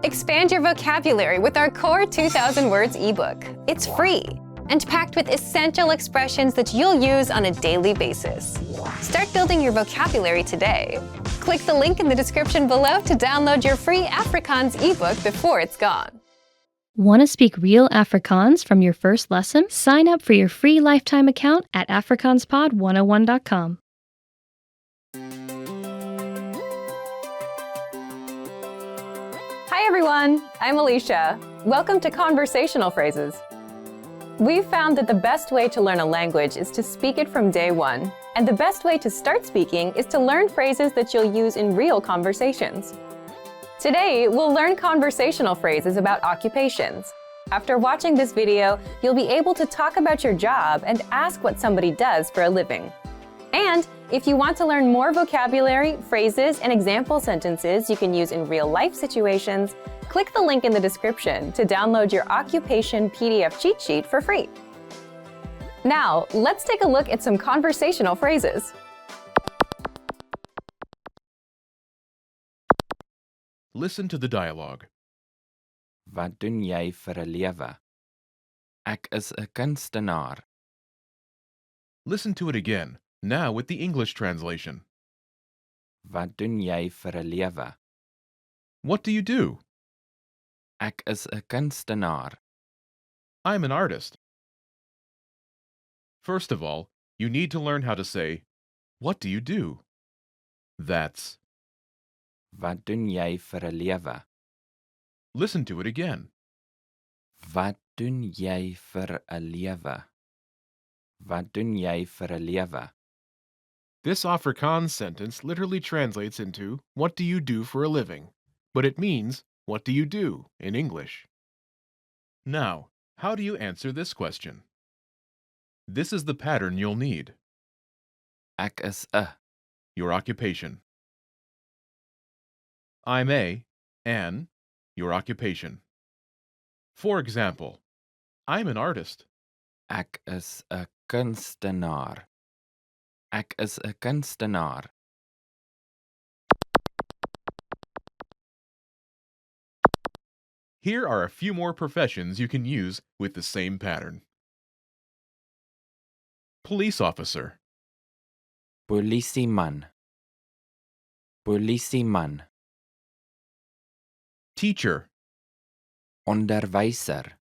Expand your vocabulary with our Core 2000 Words ebook. It's free and packed with essential expressions that you'll use on a daily basis. Start building your vocabulary today. Click the link in the description below to download your free Afrikaans ebook before it's gone. Want to speak real Afrikaans from your first lesson? Sign up for your free lifetime account at afrikaanspod101.com. Hi everyone, I'm Alicia. Welcome to Conversational Phrases. We've found that the best way to learn a language is to speak it from day one, and the best way to start speaking is to learn phrases that you'll use in real conversations. Today, we'll learn conversational phrases about occupations. After watching this video, you'll be able to talk about your job and ask what somebody does for a living. And if you want to learn more vocabulary, phrases, and example sentences you can use in real-life situations, click the link in the description to download your occupation PDF cheat sheet for free. Now, let's take a look at some conversational phrases. Listen to the dialogue. Wat doen jy vir 'n lewe? Ek is 'n kunstenaar. Listen to it again, now with the English translation. Wat doen jy vir 'n lewe? What do you do? Ek is 'n kunstenaar. I'm an artist. First of all, you need to learn how to say, what do you do? That's. Wat doen jy vir 'n lewe? Listen to it again. Wat doen jy vir 'n lewe? Wat doen jy vir 'n lewe? This Afrikaans sentence literally translates into, what do you do for a living? But it means, what do you do in English? Now, how do you answer this question? This is the pattern you'll need. Ek is 'n. Your occupation. I'm an, your occupation. For example, I'm an artist. Ek is 'n kunstenaar. Ek is 'n kunstenaar. Here are a few more professions you can use with the same pattern. Police officer. Polisieman. Polisieman. Teacher. Onderwyser.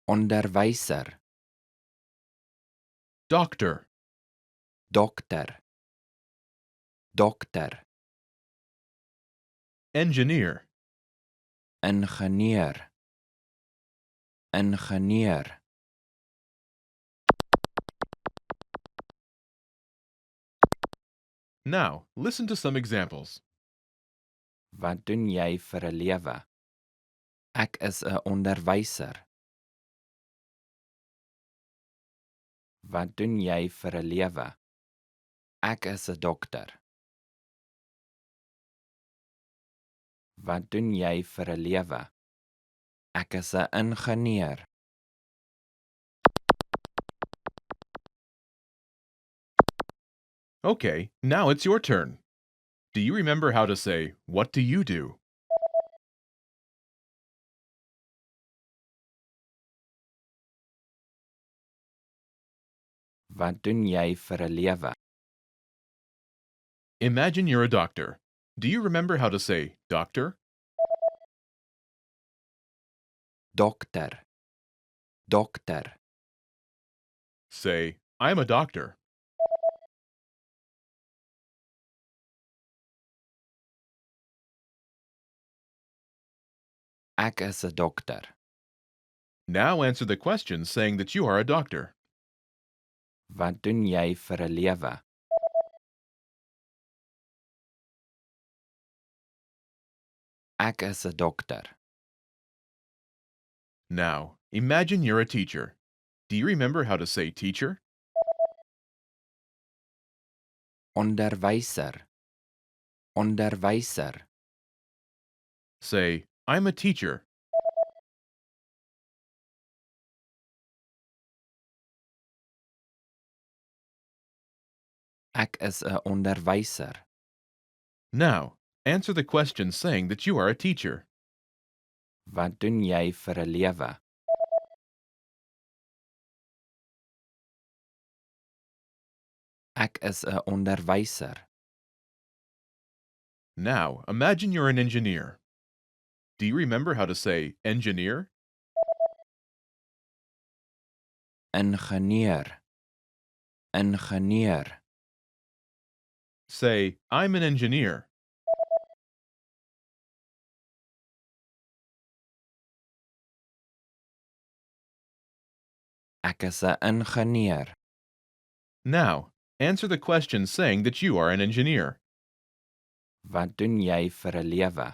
Onderwyser. Doctor. Dokter. Dokter. Engineer. Ingenieur. Ingenieur. Now, listen to some examples. Wat doen jy vir 'n lewe? Ek is 'n onderwyser. Wat doen jy vir 'n lewe? Ek is 'n dokter. Wat doen jy vir 'n lewe? Ek is 'n ingenieur. Okay, now it's your turn. Do you remember how to say, what do you do? Wat doen jy vir 'n lewe? Imagine you're a doctor. Do you remember how to say, doctor? Dokter. Dokter. Say, I'm a doctor. Ek is 'n dokter. Now answer the question saying that you are a doctor. Wat doen jy vir 'n lewe? Ek is 'n dokter. Now, imagine you're a teacher. Do you remember how to say teacher? Onderwyser. Onderwyser. Say, I'm a teacher. Ek is 'n onderwyser. Now, answer the question saying that you are a teacher. Wat doen jy vir 'n lewe? Ek is 'n onderwyser. Now, imagine you're an engineer. Do you remember how to say engineer? Ingenieur. Ingenieur. Say, I'm an engineer. Ek is 'n ingenieur. Now, answer the question saying that you are an engineer. Wat doen jy vir 'n lewe?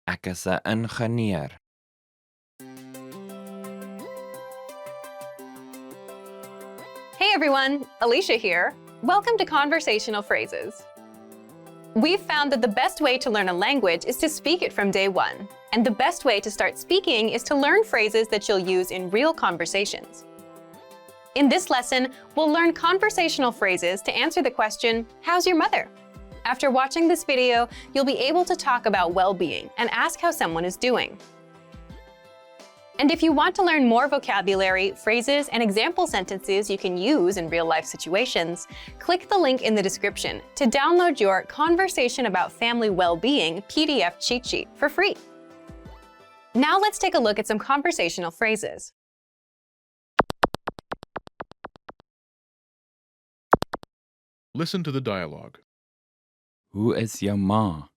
Ek is 'n ingenieur. Hey everyone, Alicia here. Welcome to Conversational Phrases. We've found that the best way to learn a language is to speak it from day one. And the best way to start speaking is to learn phrases that you'll use in real conversations. In this lesson, we'll learn conversational phrases to answer the question, how's your mother? After watching this video, you'll be able to talk about well-being and ask how someone is doing. And if you want to learn more vocabulary, phrases, and example sentences you can use in real-life situations, click the link in the description to download your Conversation About Family Well-Being PDF cheat sheet for free. Now let's take a look at some conversational phrases. Listen to the dialogue. Hoe is jou ma?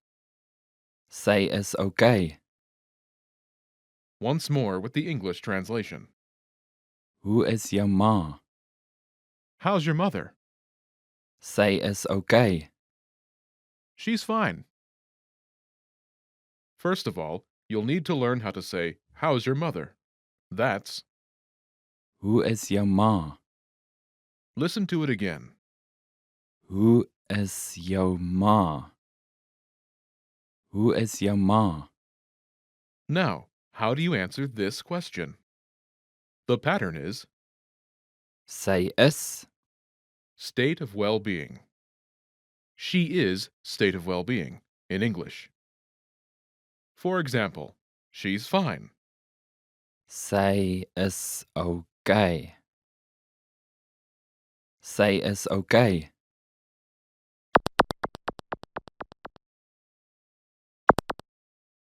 Sy is okay. Once more with the English translation. Hoe is jou ma? How's your mother? Sy is okay. She's fine. First of all, you'll need to learn how to say, how's your mother? That's, Hoe is jou ma? listen to it again. Hoe is jou ma? Hoe is jou ma? Now, how do you answer this question? The pattern is Sy is, state of well-being. She is state of well-being in English. For example, she's fine. sy is okay. Sy is okay.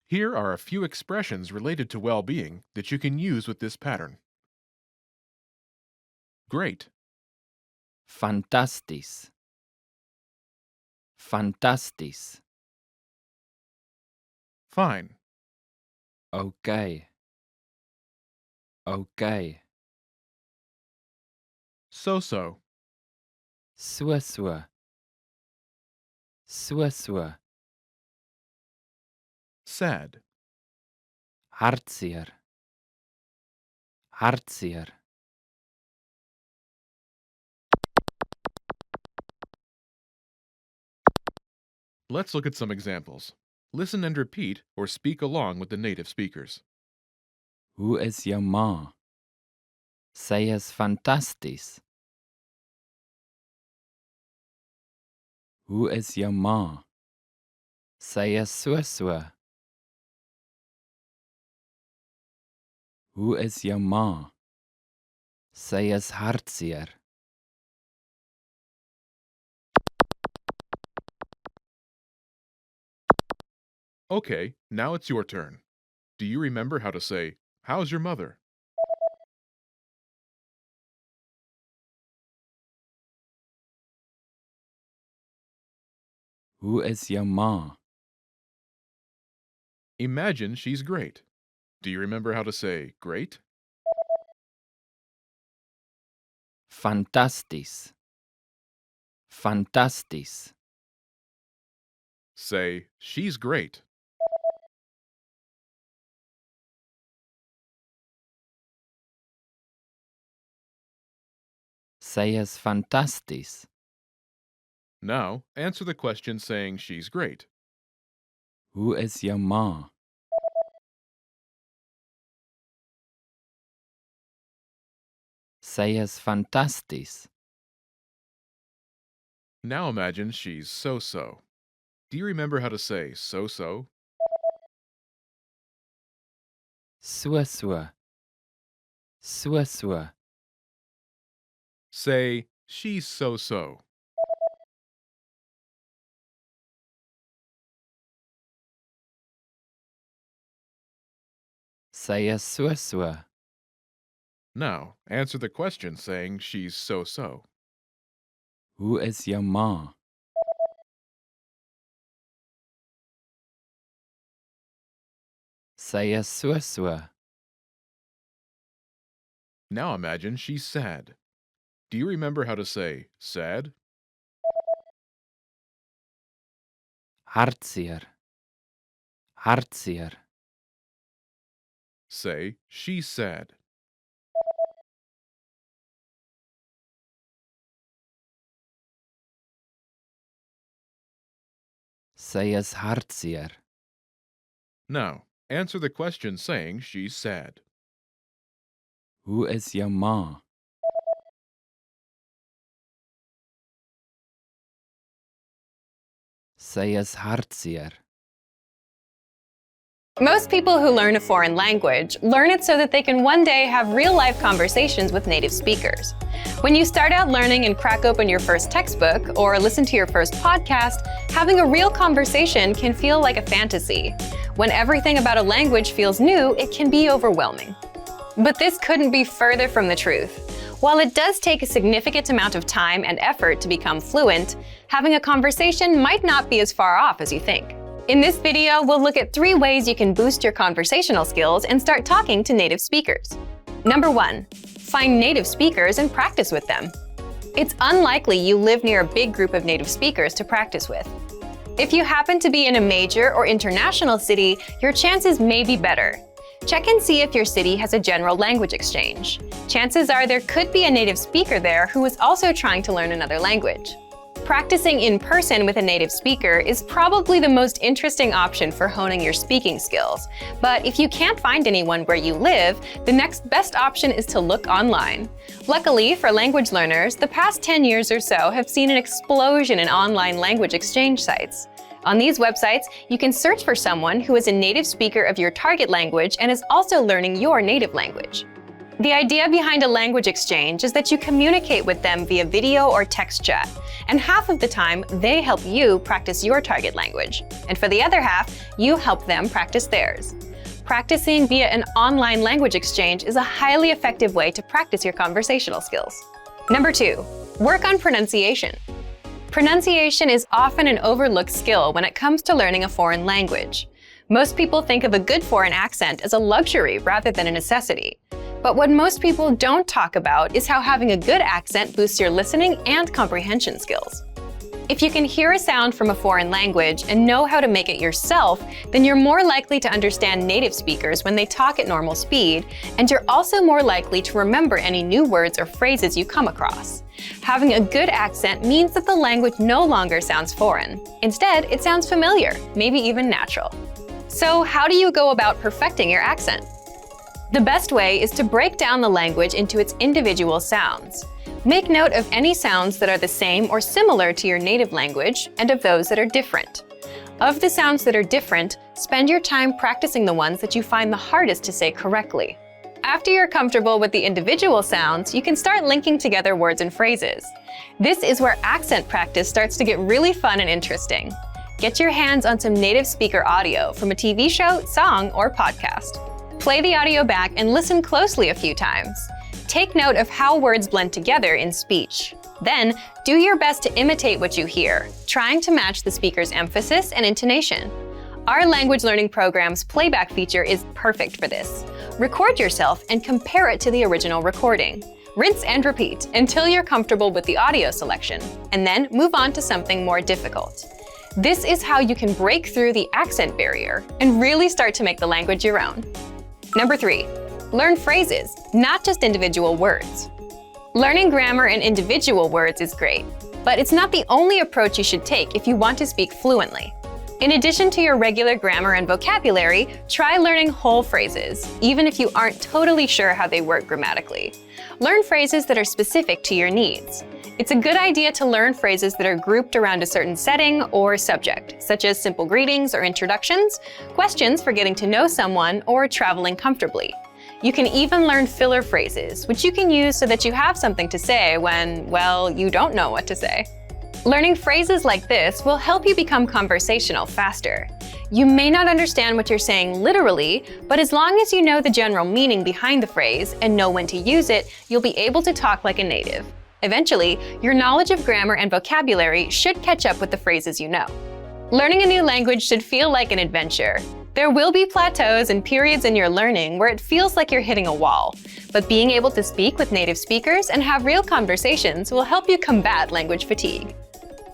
Here are a few expressions related to well-being that you can use with this pattern. Great, Fantasties. Fantasties. fine, Okay. Okay. so-so, So. So. sad, Hartseer. Hartseer. Let's look at some examples. Listen and repeat or speak along with the native speakers. Hoe is jou ma? Sy is fantasties. Hoe is jou ma? Sy is so. Hoe is jou ma? Sy is hartseer. Okay, now it's your turn. Do you remember how to say, how's your mother? Hoe is jou ma? Imagine she's great. Do you remember how to say great? Fantasties. Fantasties. Say, she's great. Sy is fantasties. Now, answer the question saying she's great. Hoe is jou ma? Sy is fantasties. Now imagine she's so-so. Do you remember how to say so-so? So. So. Say, she's so-so. Sy is so. Now, answer the question saying she's so-so. Hoe is jou ma? Sy is so. Now imagine she's sad. Do you remember how to say sad? Hartseer. Hartseer. Say, she's sad. Sy is hartseer. Now, answer the question saying she's sad. Hoe is jou ma? Sy is hartseer. Most people who learn a foreign language learn it so that they can one day have real-life conversations with native speakers. When you start out learning and crack open your first textbook or listen to your first podcast, having a real conversation can feel like a fantasy. When everything about a language feels new, it can be overwhelming. But this couldn't be further from the truth. While it does take a significant amount of time and effort to become fluent, having a conversation might not be as far off as you think. In this video, we'll look at 3 ways you can boost your conversational skills and start talking to native speakers. Number 1, find native speakers and practice with them. It's unlikely you live near a big group of native speakers to practice with. If you happen to be in a major or international city, your chances may be better. Check and see if your city has a general language exchange. Chances are there could be a native speaker there who is also trying to learn another language. Practicing in person with a native speaker is probably the most interesting option for honing your speaking skills. But if you can't find anyone where you live, the next best option is to look online. Luckily for language learners, the past 10 years or so have seen an explosion in online language exchange sites. On these websites, you can search for someone who is a native speaker of your target language and is also learning your native language. The idea behind a language exchange is that you communicate with them via video or text chat, and half of the time, they help you practice your target language. And for the other half, you help them practice theirs. Practicing via an online language exchange is a highly effective way to practice your conversational skills. Number 2, work on pronunciation. Pronunciation is often an overlooked skill when it comes to learning a foreign language. Most people think of a good foreign accent as a luxury rather than a necessity. But what most people don't talk about is how having a good accent boosts your listening and comprehension skills. If you can hear a sound from a foreign language and know how to make it yourself, then you're more likely to understand native speakers when they talk at normal speed, and you're also more likely to remember any new words or phrases you come across. Having a good accent means that the language no longer sounds foreign. Instead, it sounds familiar, maybe even natural. So how do you go about perfecting your accent? The best way is to break down the language into its individual sounds. Make note of any sounds that are the same or similar to your native language and of those that are different. Of the sounds that are different, spend your time practicing the ones that you find the hardest to say correctly. After you're comfortable with the individual sounds, you can start linking together words and phrases. This is where accent practice starts to get really fun and interesting. Get your hands on some native speaker audio from a TV show, song, or podcast. Play the audio back and listen closely a few times. Take note of how words blend together in speech. Then, do your best to imitate what you hear, trying to match the speaker's emphasis and intonation. Our language learning program's playback feature is perfect for this. Record yourself and compare it to the original recording. Rinse and repeat until you're comfortable with the audio selection, and then move on to something more difficult. This is how you can break through the accent barrier and really start to make the language your own. Number 3, learn phrases, not just individual words. Learning grammar and individual words is great, but it's not the only approach you should take if you want to speak fluently. In addition to your regular grammar and vocabulary, try learning whole phrases, even if you aren't totally sure how they work grammatically. Learn phrases that are specific to your needs. It's a good idea to learn phrases that are grouped around a certain setting or subject, such as simple greetings or introductions, questions for getting to know someone, or traveling comfortably. You can even learn filler phrases, which you can use so that you have something to say when, well, you don't know what to say. Learning phrases like this will help you become conversational faster. You may not understand what you're saying literally, but as long as you know the general meaning behind the phrase and know when to use it, you'll be able to talk like a native. Eventually, your knowledge of grammar and vocabulary should catch up with the phrases you know. Learning a new language should feel like an adventure. There will be plateaus and periods in your learning where it feels like you're hitting a wall, but being able to speak with native speakers and have real conversations will help you combat language fatigue.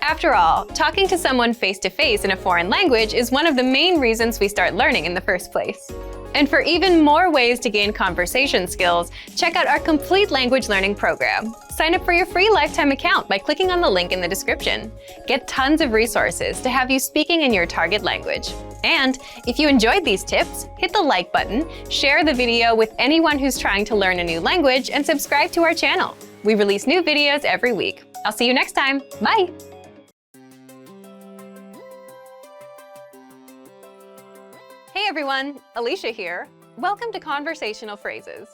After all, talking to someone face-to-face in a foreign language is one of the main reasons we start learning in the first place. And for even more ways to gain conversation skills, check out our complete language learning program. Sign up for your free lifetime account by clicking on the link in the description. Get tons of resources to have you speaking in your target language. And if you enjoyed these tips, hit the like button, share the video with anyone who's trying to learn a new language, and subscribe to our channel. We release new videos every week. I'll see you next time. Bye! Hey everyone, Alicia here. Welcome to Conversational Phrases.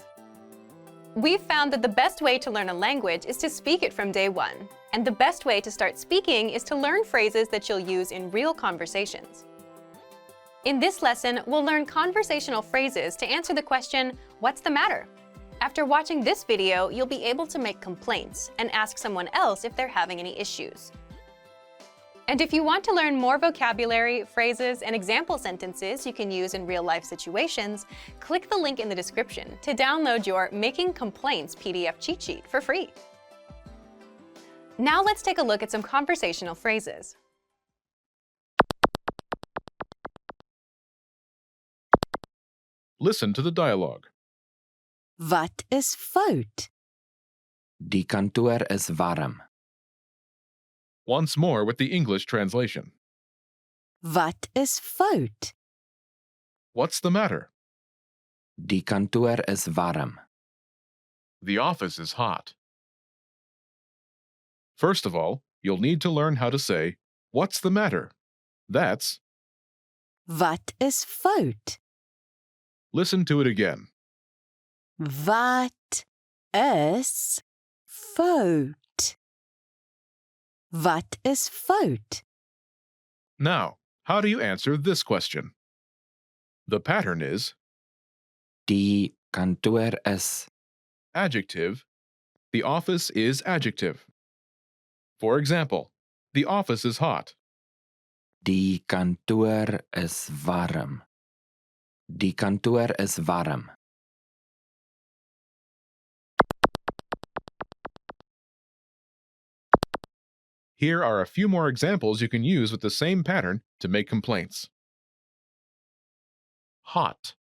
We've found that the best way to learn a language is to speak it from day one. And the best way to start speaking is to learn phrases that you'll use in real conversations. In this lesson, we'll learn conversational phrases to answer the question, what's the matter? After watching this video, you'll be able to make complaints and ask someone else if they're having any issues. And if you want to learn more vocabulary, phrases, and example sentences you can use in real-life situations, click the link in the description to download your Making Complaints PDF cheat sheet for free. Now let's take a look at some conversational phrases. Listen to the dialogue. Wat is fout? Die kantoor is warm. Once more with the English translation. Wat is fout? What's the matter? Die kantoor is warm. The office is hot. First of all, you'll need to learn how to say, what's the matter? That's, Wat is fout? listen to it again. Wat is fout? Wat is fout? Now, how do you answer this question? The pattern is Die kantoor is. adjective. The office is adjective. For example, the office is hot. Die kantoor is warm. Die kantoor is warm. Here are a few more examples you can use with the same pattern to make complaints. Hot,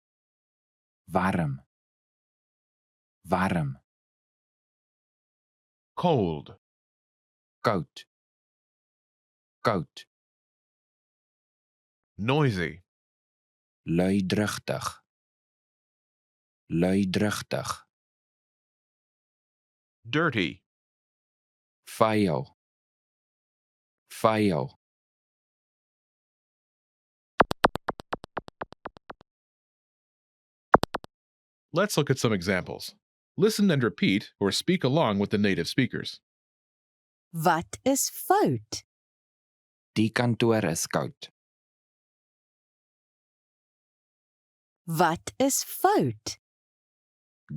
Warm. Warm. cold, Koud. Koud. noisy, Luidruchtig. Luidruchtig. dirty, Vuil. Vuil. Let's look at some examples. Listen and repeat or speak along with the native speakers. Wat is fout? Die kantoor is koud. Wat is fout?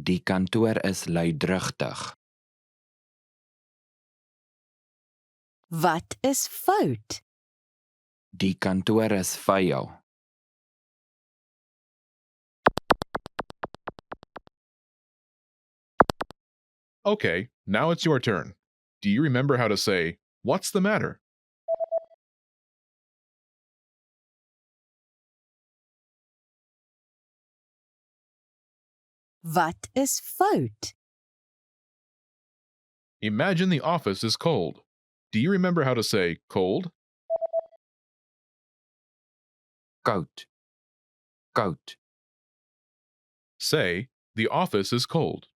Die kantoor is luidruchtig. Wat is fout? Die kantoor is vuil. Okay, now it's your turn. Do you remember how to say, what's the matter? Wat is fout? Imagine the office is cold. Do you remember how to say cold? Koud. Koud. Say, the office is cold.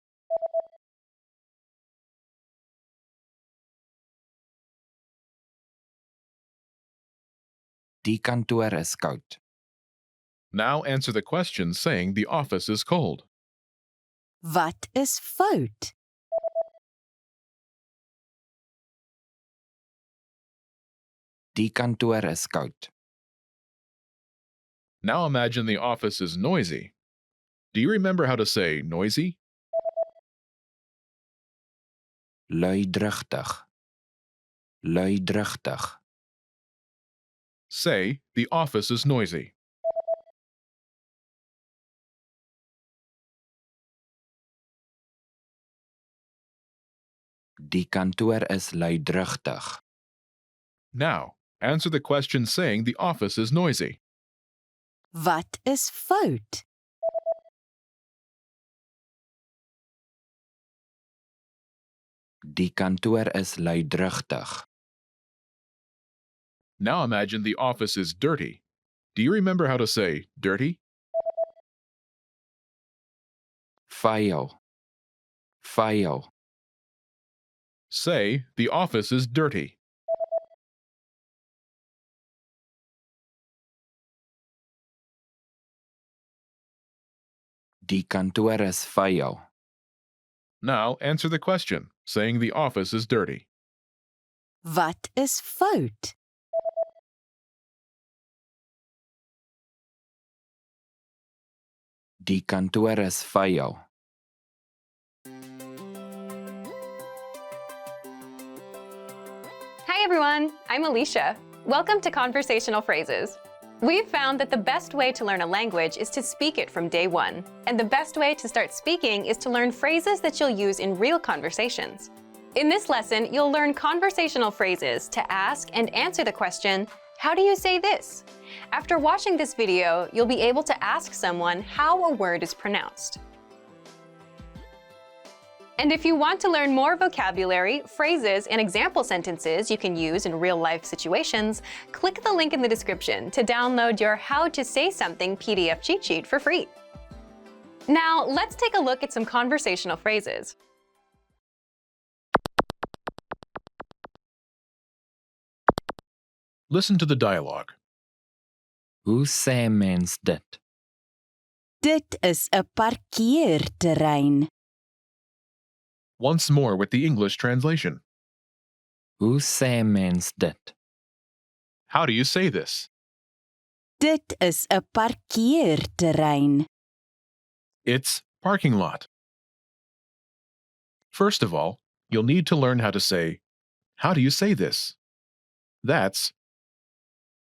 Die kantoor is koud. Now answer the question saying the office is cold. Wat is fout? Die kantoor is koud. Now imagine the office is noisy. Do you remember how to say noisy? Luidruchtig. Luidruchtig. Say, the office is noisy. Die kantoor is luidruchtig. Now, answer the question saying the office is noisy. Wat is fout? Die kantoor is luidruchtig. Now imagine the office is dirty. Do you remember how to say dirty? Vuil. Vuil. Say, the office is dirty. Die kantoor is vuil. Now answer the question, saying the office is dirty. Wat is fout? Die kantoor is vuil. Hi everyone, I'm Alicia. Welcome to Conversational Phrases. We've found that the best way to learn a language is to speak it from day one. And the best way to start speaking is to learn phrases that you'll use in real conversations. In this lesson, you'll learn conversational phrases to ask and answer the question, how do you say this? After watching this video, you'll be able to ask someone how a word is pronounced. And if you want to learn more vocabulary, phrases, and example sentences you can use in real-life situations, click the link in the description to download your How to Say Something PDF cheat sheet for free. Now, let's take a look at some conversational phrases. Listen to the dialogue. Hoe sê mens dit? Dit is 'n parkeerterrein. Once more with the English translation. Hoe sê mens dit? How do you say this? Dit is 'n parkeerterrein. It's parking lot. First of all, you'll need to learn how to say, how do you say this? That's,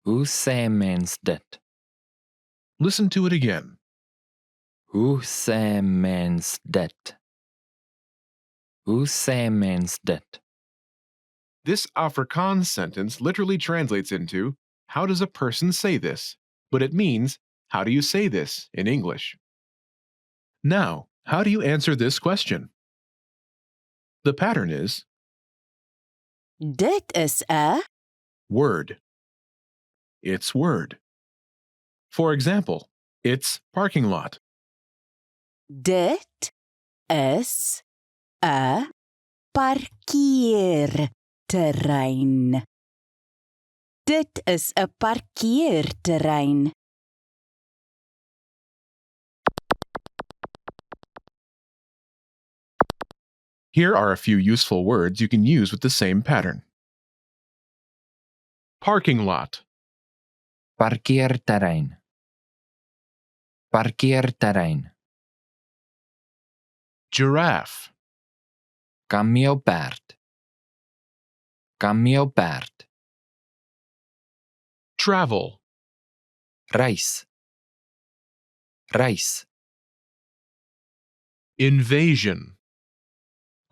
Hoe sê mens dit? listen to it again. Hoe sê mens dit? Hoe sê mens dit? This Afrikaans sentence literally translates into, how does a person say this? But it means, how do you say this in English? Now, how do you answer this question? The pattern is Dit is 'n word. It's word. For example, it's parking lot. Dit is 'n parkeerterrein. Dit is 'n parkeerterrein. Here are a few useful words you can use with the same pattern. Parking lot, Parkeerterrein. Parkeerterrein. giraffe, Kameelperd. Kameelperd. travel, Reis. Reis. invasion,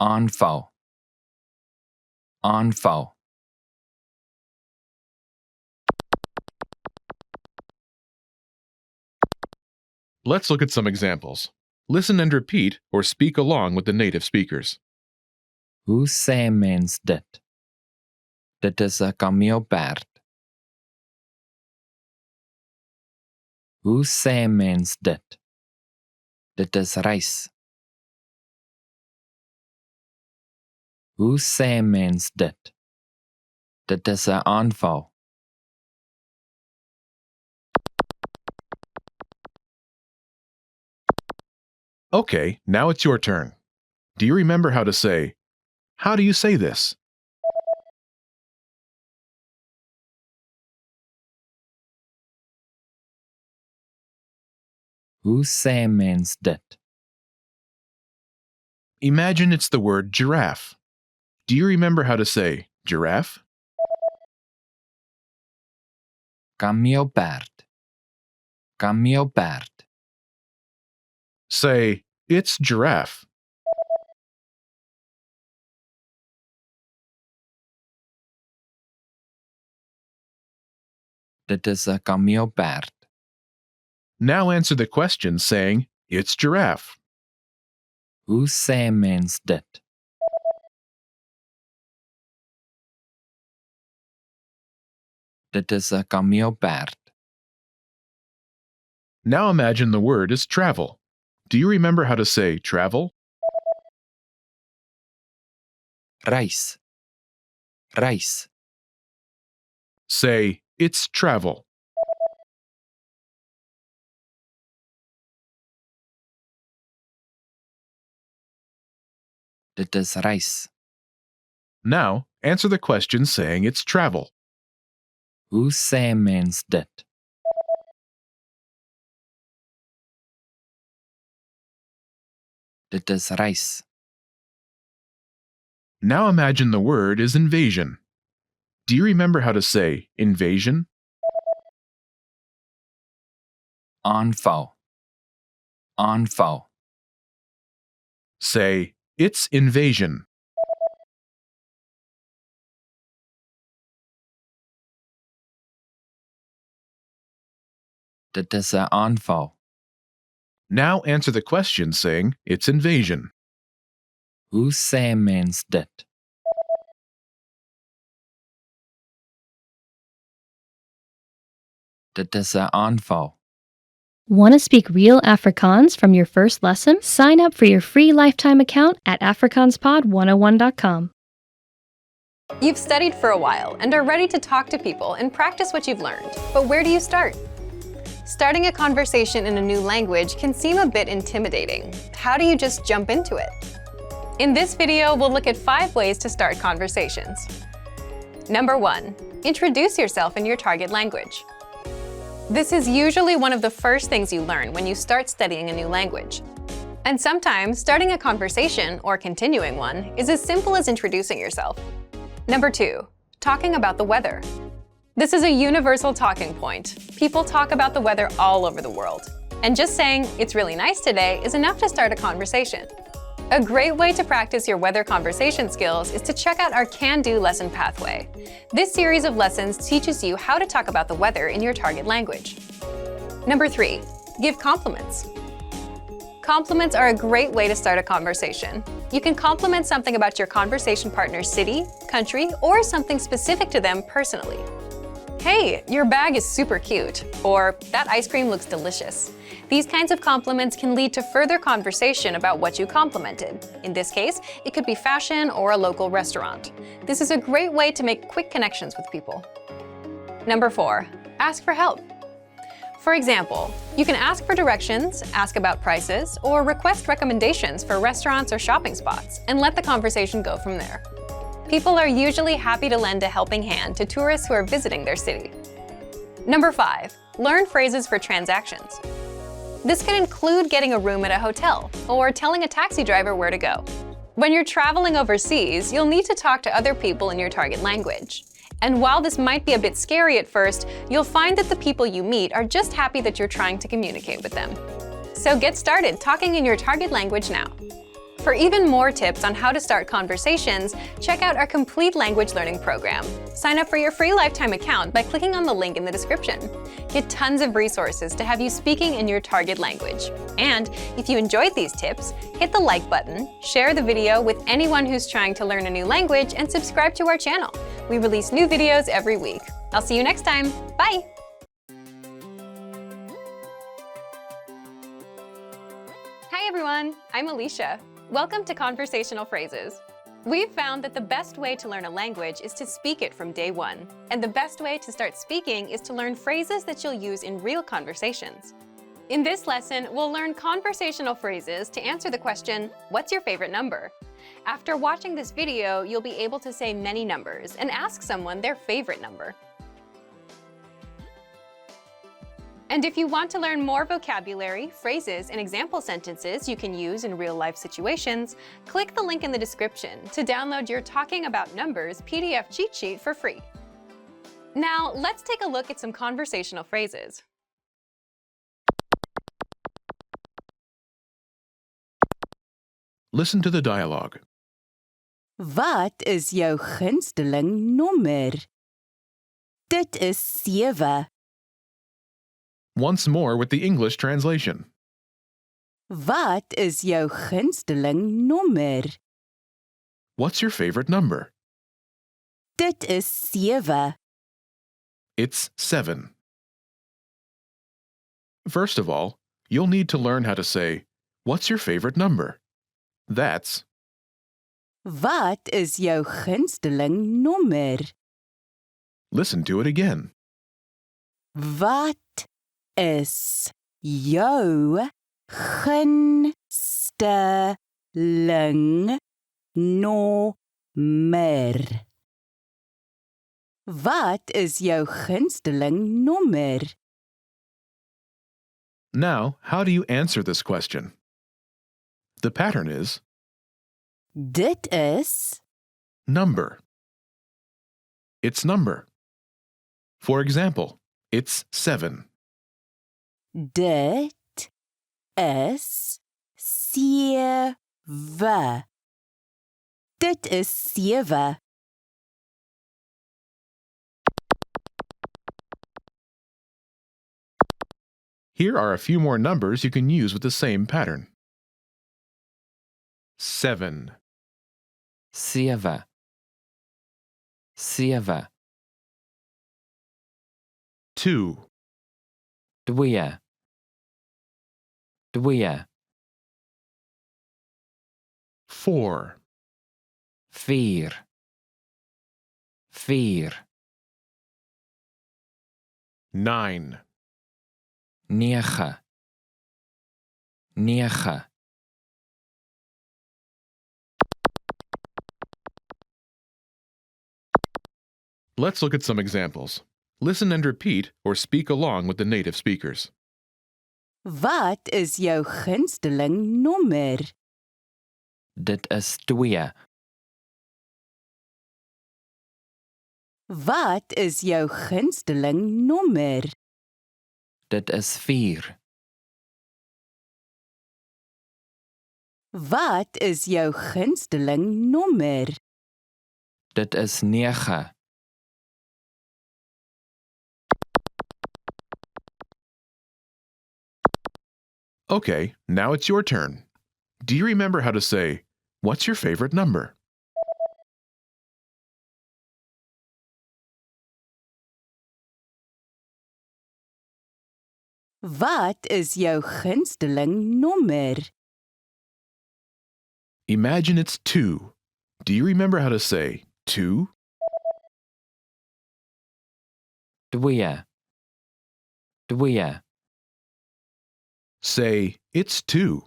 Aanval. Aanval. Let's look at some examples. Listen and repeat or speak along with the native speakers. Hoe sê mens dit? Dit is 'n kameelperd. Hoe sê mens dit? Dit is reis. Hoe sê mens dit? Dit is 'n aanval. Okay, now it's your turn. Do you remember how to say, "How do you say this?" Hoe sê mens dit? Imagine it's the word giraffe. Do you remember how to say giraffe? Kameelperd. Kameelperd. Say, "It's giraffe." Dit is 'n kameelperd. Now answer the question saying, "It's giraffe." Hoe sê mens dit? Dit is 'n kameelperd. Now imagine the word is travel. Do you remember how to say travel? Reis. Reis. Say, "It's travel." Dit is reis. Now answer the question saying it's travel. Hoe sê mens dit? Dit is reis. Now imagine the word is invasion. Do you remember how to say invasion? Aanval. Aanval. Say, "It's invasion." Dit is 'n aanval. Now answer the question saying it's invasion. Hoe sê mens dit? Dit is 'n aanval. Want to speak real Afrikaans from your first lesson? Sign up for your free lifetime account at afrikaanspod101.com. You've studied for a while and are ready to talk to people and practice what you've learned. But where do you start? Starting a conversation in a new language can seem a bit intimidating. How do you just jump into it? In this video, we'll look at 5 ways to start conversations. Number 1, introduce yourself in your target language. This is usually one of the first things you learn when you start studying a new language. And sometimes starting a conversation, or continuing one, is as simple as introducing yourself. Number 2, talking about the weather. This is a universal talking point. People talk about the weather all over the world. And just saying, "It's really nice today," is enough to start a conversation. A great way to practice your weather conversation skills is to check out our Can-Do lesson pathway. This series of lessons teaches you how to talk about the weather in your target language. Number 3, give compliments. Compliments are a great way to start a conversation. You can compliment something about your conversation partner's city, country, or something specific to them personally. "Hey, your bag is super cute," or "That ice cream looks delicious." These kinds of compliments can lead to further conversation about what you complimented. In this case, it could be fashion or a local restaurant. This is a great way to make quick connections with people. Number 4, ask for help. For example, you can ask for directions, ask about prices, or request recommendations for restaurants or shopping spots, and let the conversation go from there. People are usually happy to lend a helping hand to tourists who are visiting their city. Number 5, learn phrases for transactions. This can include getting a room at a hotel or telling a taxi driver where to go. When you're traveling overseas, you'll need to talk to other people in your target language. And while this might be a bit scary at first, you'll find that the people you meet are just happy that you're trying to communicate with them. So get started talking in your target language now. For even more tips on how to start conversations, check out our complete language learning program. Sign up for your free lifetime account by clicking on the link in the description. Get tons of resources to have you speaking in your target language. And if you enjoyed these tips, hit the like button, share the video with anyone who's trying to learn a new language, and subscribe to our channel. We release new videos every week. I'll see you next time. Bye! Hi everyone, I'm Alicia. Welcome to Conversational Phrases. We've found that the best way to learn a language is to speak it from day one. And the best way to start speaking is to learn phrases that you'll use in real conversations. In this lesson, we'll learn conversational phrases to answer the question, what's your favorite number? After watching this video, you'll be able to say many numbers and ask someone their favorite number. And if you want to learn more vocabulary, phrases, and example sentences you can use in real-life situations, click the link in the description to download your Talking About Numbers PDF cheat sheet for free. Now, let's take a look at some conversational phrases. Listen to the dialogue. Wat is jou gunsteling nommer? Dit is 7. Once more with the English translation. Wat is jou gunsteling nommer? What's your favorite number? Dit is 7. It's 7. First of all, you'll need to learn how to say, what's your favorite number? That's, Wat is jou gunsteling nommer? listen to it again. Wat is jou gunsteling nommer? Wat is jou gunsteling nommer? Now, how do you answer this question? The pattern is Dit is number. It's number. For example, it's 7. Dit is 7. Dit is 7. Here are a few more numbers you can use with the same pattern. 7, 7 7 2, 2 2 4, 4 4 9, 9 9 Let's look at some examples. Listen and repeat or speak along with the native speakers. Wat is jou gunsteling nommer? Dit is 2 Wat is jou gunsteling nommer? Dit is 4 Wat is jou gunsteling nommer? Dit is 9 Okay, now it's your turn. Do you remember how to say, what's your favorite number? Wat is jou gunsteling nommer? Imagine it's 2. Do you remember how to say 2? 2 2 Say, it's 2.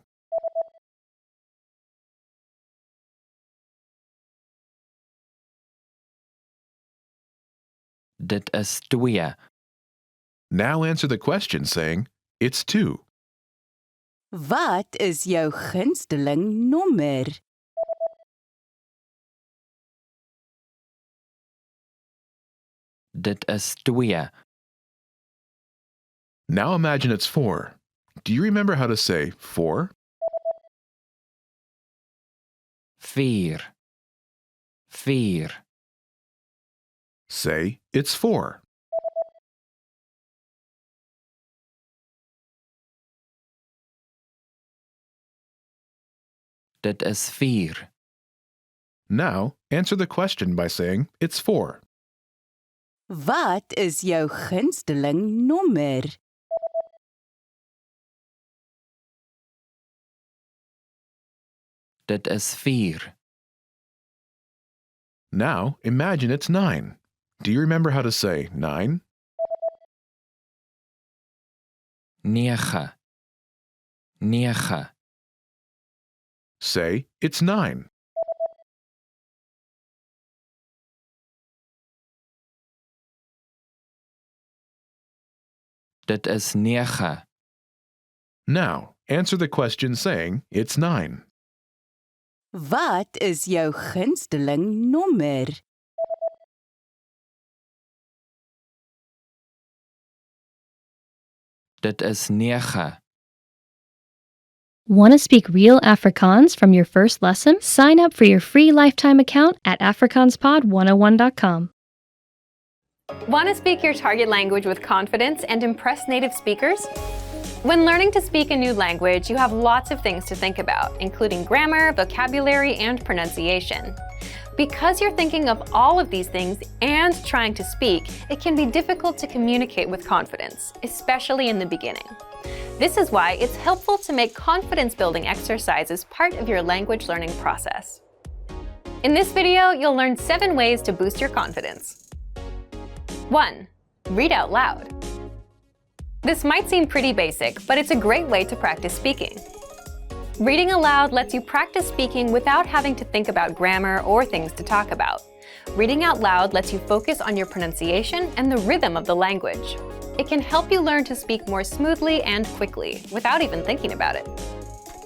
Dit is 2 Now answer the question saying, it's 2. Wat is jou gunsteling nommer? Dit is 2 Now imagine it's 4. Do you remember how to say 4? 4 4 Say, it's 4. Dit is 4 Now, answer the question by saying, it's 4. Wat is jou gunsteling nommer? Dit is 4 Now, imagine it's 9. Do you remember how to say 9? 9 9. Say, it's 9. Dit is 9. Now, answer the question saying, it's 9. Wat is jou gunsteling nommer? Dit is 9. Want to speak real Afrikaans from your first lesson? Sign up for your free lifetime account at afrikaanspod101.com. Want to speak your target language with confidence and impress native speakers? When learning to speak a new language, you have lots of things to think about, including grammar, vocabulary, and pronunciation. Because you're thinking of all of these things and trying to speak, it can be difficult to communicate with confidence, especially in the beginning. This is why it's helpful to make confidence-building exercises part of your language learning process. In this video, you'll learn 7 ways to boost your confidence. 1. Read out loud. This might seem pretty basic, but it's a great way to practice speaking. Reading aloud lets you practice speaking without having to think about grammar or things to talk about. Reading out loud lets you focus on your pronunciation and the rhythm of the language. It can help you learn to speak more smoothly and quickly, without even thinking about it.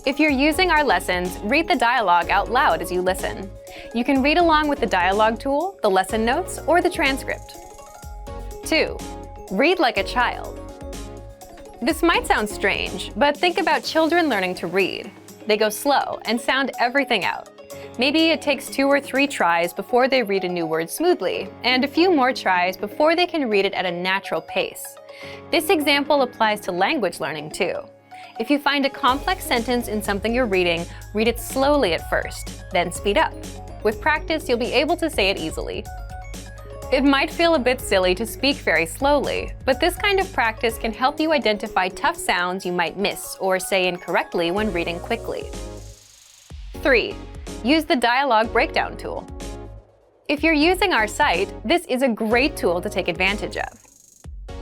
If you're using our lessons, read the dialogue out loud as you listen. You can read along with the dialogue tool, the lesson notes, or the transcript. 2. Read like a child. This might sound strange, but think about children learning to read. They go slow and sound everything out. Maybe it takes 2 or 3 tries before they read a new word smoothly, and a few more tries before they can read it at a natural pace. This example applies to language learning too. If you find a complex sentence in something you're reading, read it slowly at first, then speed up. With practice, you'll be able to say it easily. It might feel a bit silly to speak very slowly, but this kind of practice can help you identify tough sounds you might miss or say incorrectly when reading quickly. 3. Use the dialogue breakdown tool. If you're using our site, this is a great tool to take advantage of.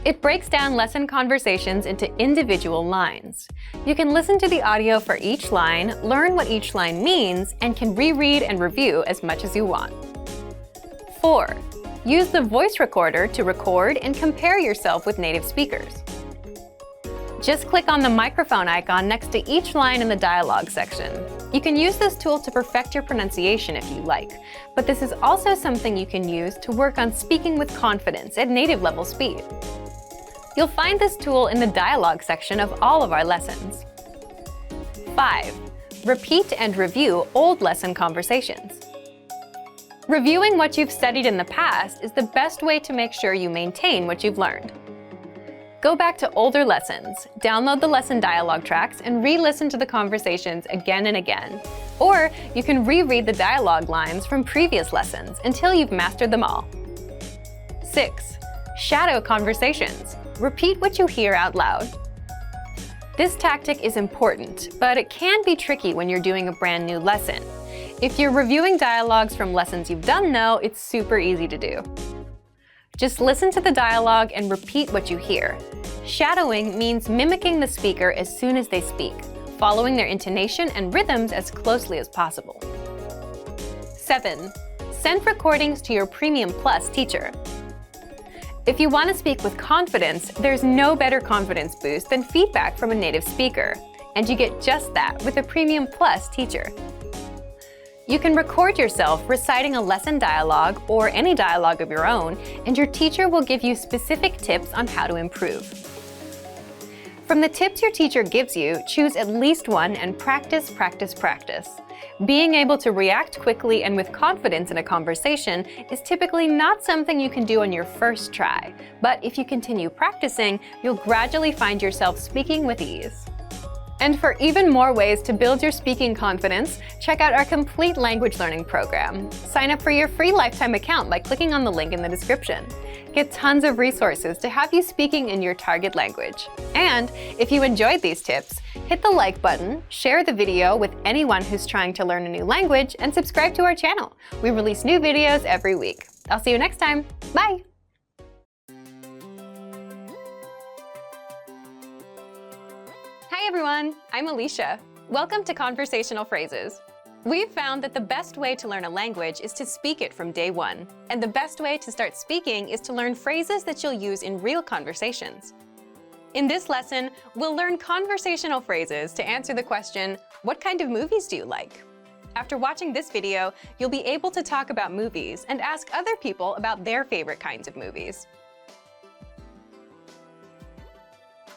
It breaks down lesson conversations into individual lines. You can listen to the audio for each line, learn what each line means, and can reread and review as much as you want. 4. Use the voice recorder to record and compare yourself with native speakers. Just click on the microphone icon next to each line in the dialogue section. You can use this tool to perfect your pronunciation if you like, but this is also something you can use to work on speaking with confidence at native level speed. You'll find this tool in the dialogue section of all of our lessons. 5. Repeat and review old lesson conversations. Reviewing what you've studied in the past is the best way to make sure you maintain what you've learned. Go back to older lessons, download the lesson dialogue tracks, and re-listen to the conversations again and again. Or you can reread the dialogue lines from previous lessons until you've mastered them all. 6. Shadow conversations. Repeat what you hear out loud. This tactic is important, but it can be tricky when you're doing a brand new lesson. If you're reviewing dialogues from lessons you've done though, it's super easy to do. Just listen to the dialogue and repeat what you hear. Shadowing means mimicking the speaker as soon as they speak, following their intonation and rhythms as closely as possible. 7. Send recordings to your Premium Plus teacher. If you want to speak with confidence, there's no better confidence boost than feedback from a native speaker, and you get just that with a Premium Plus teacher. You can record yourself reciting a lesson dialogue or any dialogue of your own, and your teacher will give you specific tips on how to improve. From the tips your teacher gives you, choose at least one and practice, practice, practice. Being able to react quickly and with confidence in a conversation is typically not something you can do on your first try, but if you continue practicing, you'll gradually find yourself speaking with ease. And for even more ways to build your speaking confidence, check out our complete language learning program. Sign up for your free lifetime account by clicking on the link in the description. Get tons of resources to have you speaking in your target language. And if you enjoyed these tips, hit the like button, share the video with anyone who's trying to learn a new language, and subscribe to our channel. We release new videos every week. I'll see you next time. Bye! Hi everyone, I'm Alicia. Welcome to Conversational Phrases. We've found that the best way to learn a language is to speak it from day one. And the best way to start speaking is to learn phrases that you'll use in real conversations. In this lesson, we'll learn conversational phrases to answer the question, what kind of movies do you like? After watching this video, you'll be able to talk about movies and ask other people about their favorite kinds of movies.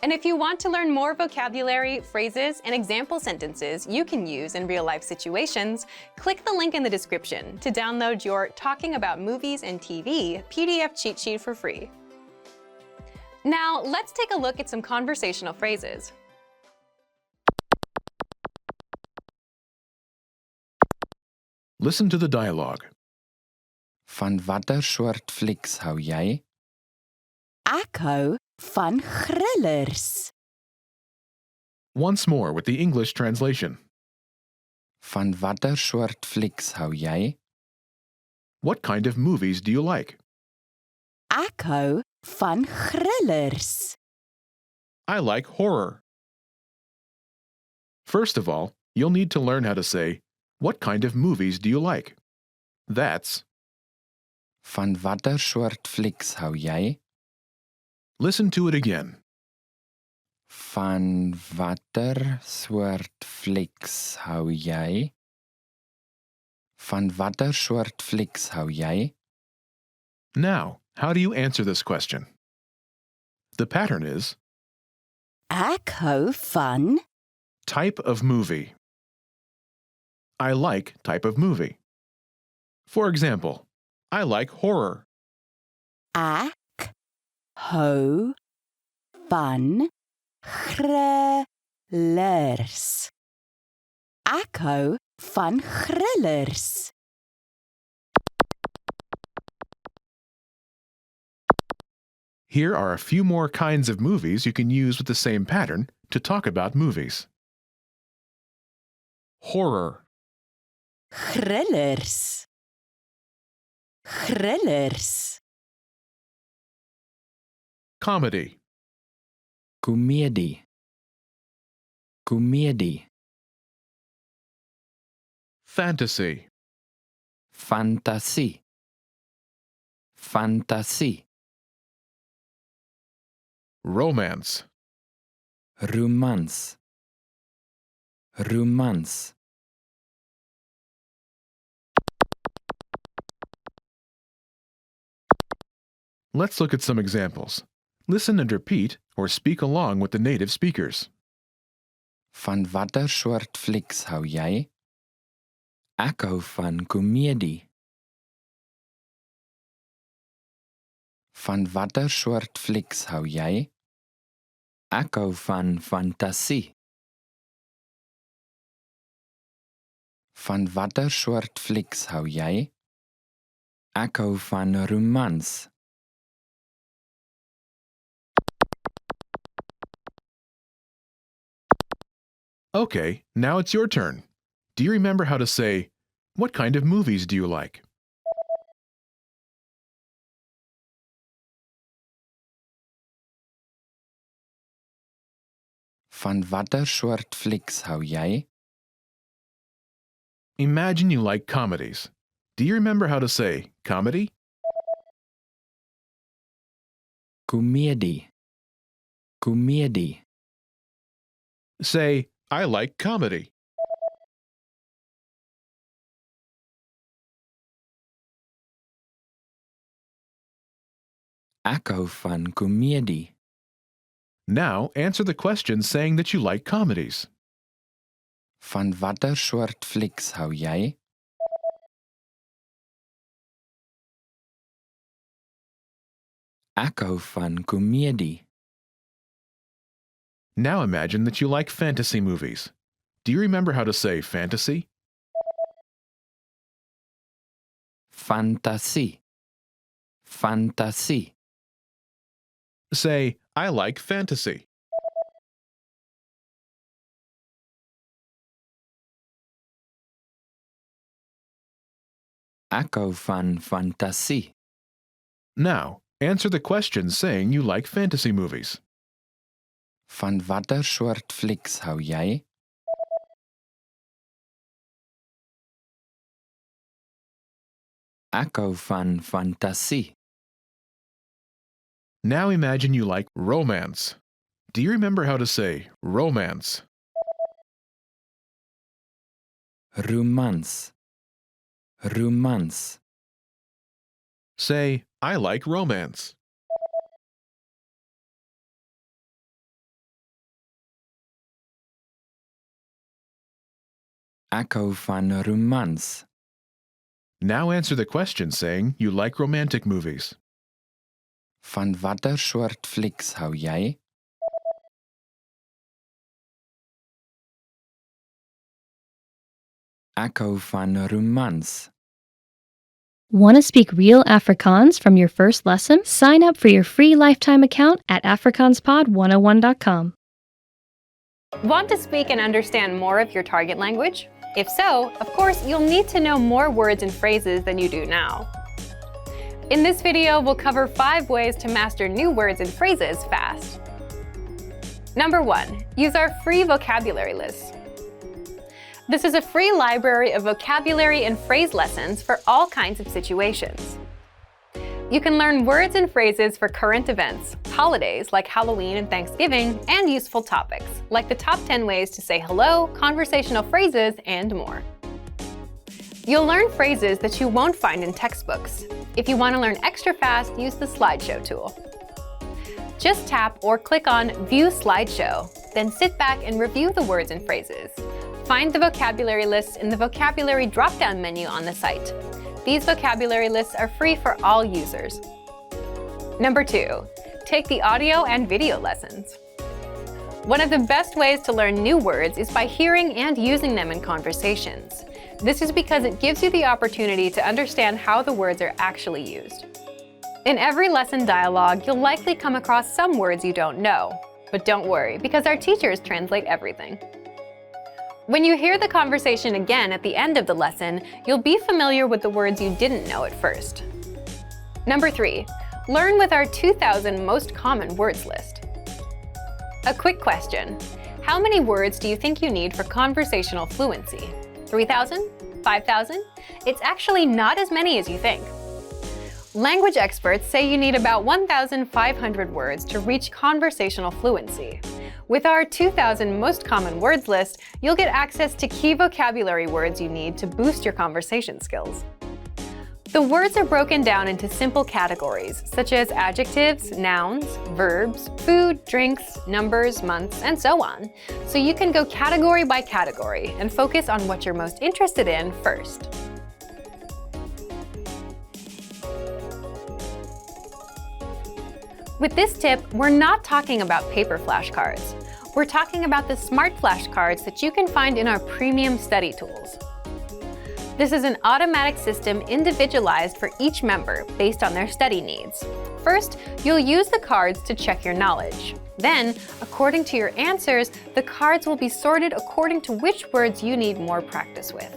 And if you want to learn more vocabulary, phrases, and example sentences you can use in real-life situations, click the link in the description to download your Talking About Movies and TV PDF cheat sheet for free. Now, let's take a look at some conversational phrases. Listen to the dialogue. Van watter soort flieks hou jy? Ek hou van thrillers. Once more with the English translation. Van watter soort flieks hou jy? What kind of movies do you like? Ek hou van thrillers. I like horror. First of all, you'll need to learn how to say, what kind of movies do you like? That's Van watter soort flieks hou jy? listen to it again. Van watter soort flieks hou jy? Van watter soort flieks hou jy? Now, how do you answer this question? The pattern is Ek hou van type of movie. I like type of movie. For example, I like horror. ek hou van thrillers. Ek hou van thrillers. Here are a few more kinds of movies you can use with the same pattern to talk about movies. Horror, Thrillers. Thrillers. comedy, Komedie. Komedie. fantasy, Fantasie. Fantasie. romance, Romans. Romans. Let's look at some examples. Listen and repeat or speak along with the native speakers. Van watter soort flieks hou jy? Ek hou van komedie. Van watter soort flieks hou jy? Ek hou van fantasie. Van watter soort flieks hou jy? Ek hou van romans. Okay, now it's your turn. Do you remember how to say, what kind of movies do you like? Van watter soort flieks hou jy? Imagine you like comedies. Do you remember how to say comedy? Komedie. Komedie. Say, I like comedy. Ek hou van komedie. Now answer the question saying that you like comedies. Van watter soort flieks hou jy? Ek hou van komedie. Now imagine that you like fantasy movies. Do you remember how to say fantasy? Fantasie. Fantasie. Say, I like fantasy. Ek hou van fantasie. Now, answer the question saying you like fantasy movies. Van watter soort flieks hou jy? Ek hou van fantasie. Now imagine you like romance. Do you remember how to say romance? Romans. Romans. Say, I like romance. Ek hou van romans. Now answer the question saying you like romantic movies. Van watter soort flieks hou jy? Ek hou van romans. Want to speak real Afrikaans from your first lesson? Sign up for your free lifetime account at afrikaanspod101.com. Want to speak and understand more of your target language? If so, of course, you'll need to know more words and phrases than you do now. In this video, we'll cover 5 ways to master new words and phrases fast. Number 1, use our free vocabulary list. This is a free library of vocabulary and phrase lessons for all kinds of situations. You can learn words and phrases for current events, holidays like Halloween and Thanksgiving, and useful topics like the top 10 ways to say hello, conversational phrases, and more. You'll learn phrases that you won't find in textbooks. If you want to learn extra fast, use the slideshow tool. Just tap or click on View Slideshow, then sit back and review the words and phrases. Find the vocabulary lists in the vocabulary drop-down menu on the site. These vocabulary lists are free for all users. Number 2, take the audio and video lessons. One of the best ways to learn new words is by hearing and using them in conversations. This is because it gives you the opportunity to understand how the words are actually used. In every lesson dialogue, you'll likely come across some words you don't know. But don't worry, because our teachers translate everything. When you hear the conversation again at the end of the lesson, you'll be familiar with the words you didn't know at first. Number 3, learn with our 2,000 most common words list. A quick question. How many words do you think you need for conversational fluency? 3,000? 5,000? It's actually not as many as you think. Language experts say you need about 1,500 words to reach conversational fluency. With our 2,000 most common words list, you'll get access to key vocabulary words you need to boost your conversation skills. The words are broken down into simple categories, such as adjectives, nouns, verbs, food, drinks, numbers, months, and so on. So you can go category by category and focus on what you're most interested in first. With this tip, we're not talking about paper flashcards. We're talking about the smart flashcards that you can find in our premium study tools. This is an automatic system individualized for each member based on their study needs. First, you'll use the cards to check your knowledge. Then, according to your answers, the cards will be sorted according to which words you need more practice with.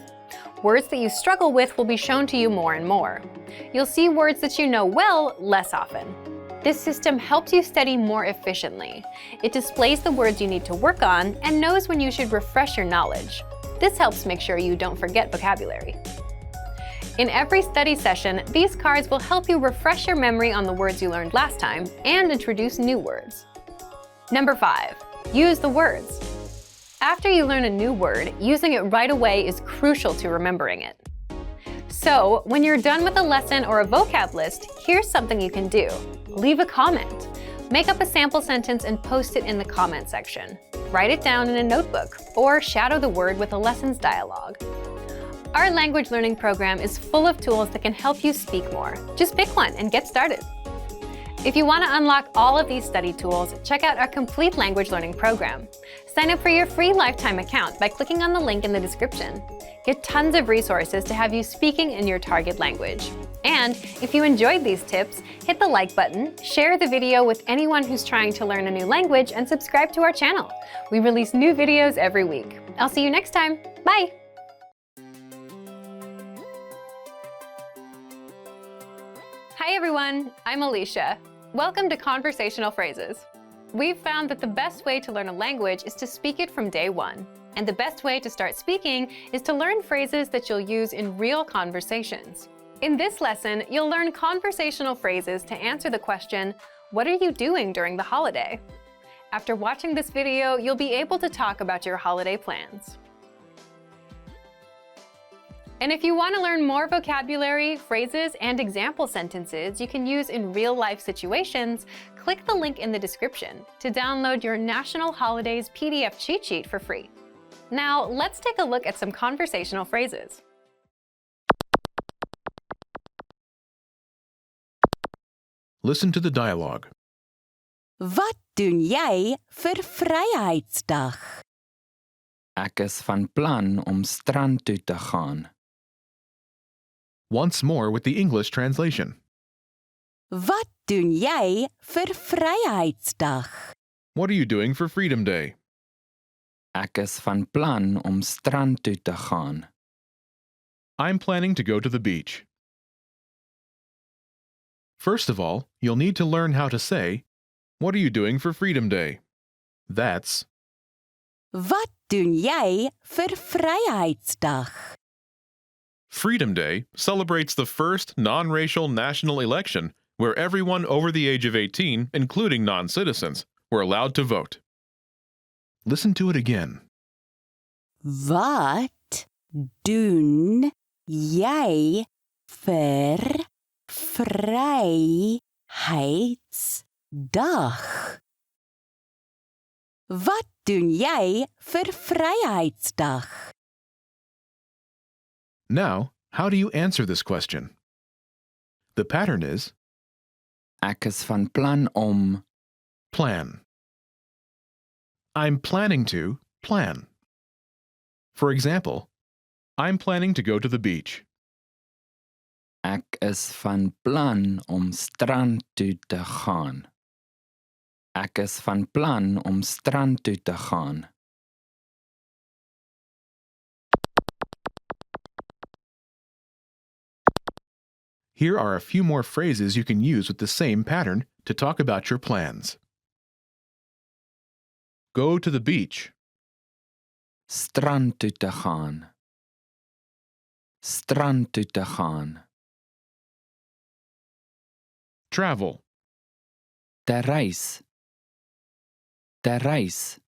Words that you struggle with will be shown to you more and more. You'll see words that you know well less often. This system helps you study more efficiently. It displays the words you need to work on and knows when you should refresh your knowledge. This helps make sure you don't forget vocabulary. In every study session, these cards will help you refresh your memory on the words you learned last time and introduce new words. Number 5, use the words. After you learn a new word, using it right away is crucial to remembering it. So, when you're done with a lesson or a vocab list, here's something you can do. Leave a comment. Make up a sample sentence and post it in the comment section. Write it down in a notebook, or shadow the word with a lessons dialogue. Our language learning program is full of tools that can help you speak more. Just pick one and get started. If you want to unlock all of these study tools, check out our complete language learning program. Sign up for your free lifetime account by clicking on the link in the description. Get tons of resources to have you speaking in your target language. And if you enjoyed these tips, hit the like button, share the video with anyone who's trying to learn a new language, and subscribe to our channel. We release new videos every week. I'll see you next time. Bye! Hi everyone, I'm Alicia. Welcome to Conversational Phrases. We've found that the best way to learn a language is to speak it from day one. And the best way to start speaking is to learn phrases that you'll use in real conversations. In this lesson, you'll learn conversational phrases to answer the question, "What are you doing during the holiday?" After watching this video, you'll be able to talk about your holiday plans. And if you want to learn more vocabulary, phrases, and example sentences you can use in real-life situations, click the link in the description to download your National Holidays PDF cheat sheet for free. Now, let's take a look at some conversational phrases. Listen to the dialogue. Wat doen jy vir Vryheidsdag? Ek is van plan om strand toe te gaan. Once more with the English translation. Wat doen jy vir Vryheidsdag? What are you doing for Freedom Day? Ek is van plan om strand toe te gaan. I'm planning to go to the beach. First of all, you'll need to learn how to say, "What are you doing for Freedom Day?" That's, Wat doen jy vir Vryheidsdag? Freedom Day celebrates the first non-racial national election where everyone over the age of 18, including non-citizens, were allowed to vote. Listen to it again. Wat doen jy vir Vryheidsdag? Wat doen jy vir Vryheidsdag? Now, how do you answer this question? The pattern is Ek is van plan om. plan. I'm planning to plan. For example, I'm planning to go to the beach. Ek is van plan om strand toe te gaan. Ek is van plan om strand toe te gaan. Here are a few more phrases you can use with the same pattern to talk about your plans. Go to the beach. Strand toe te gaan. Strand toe te gaan. Travel. Te reis. Te reis.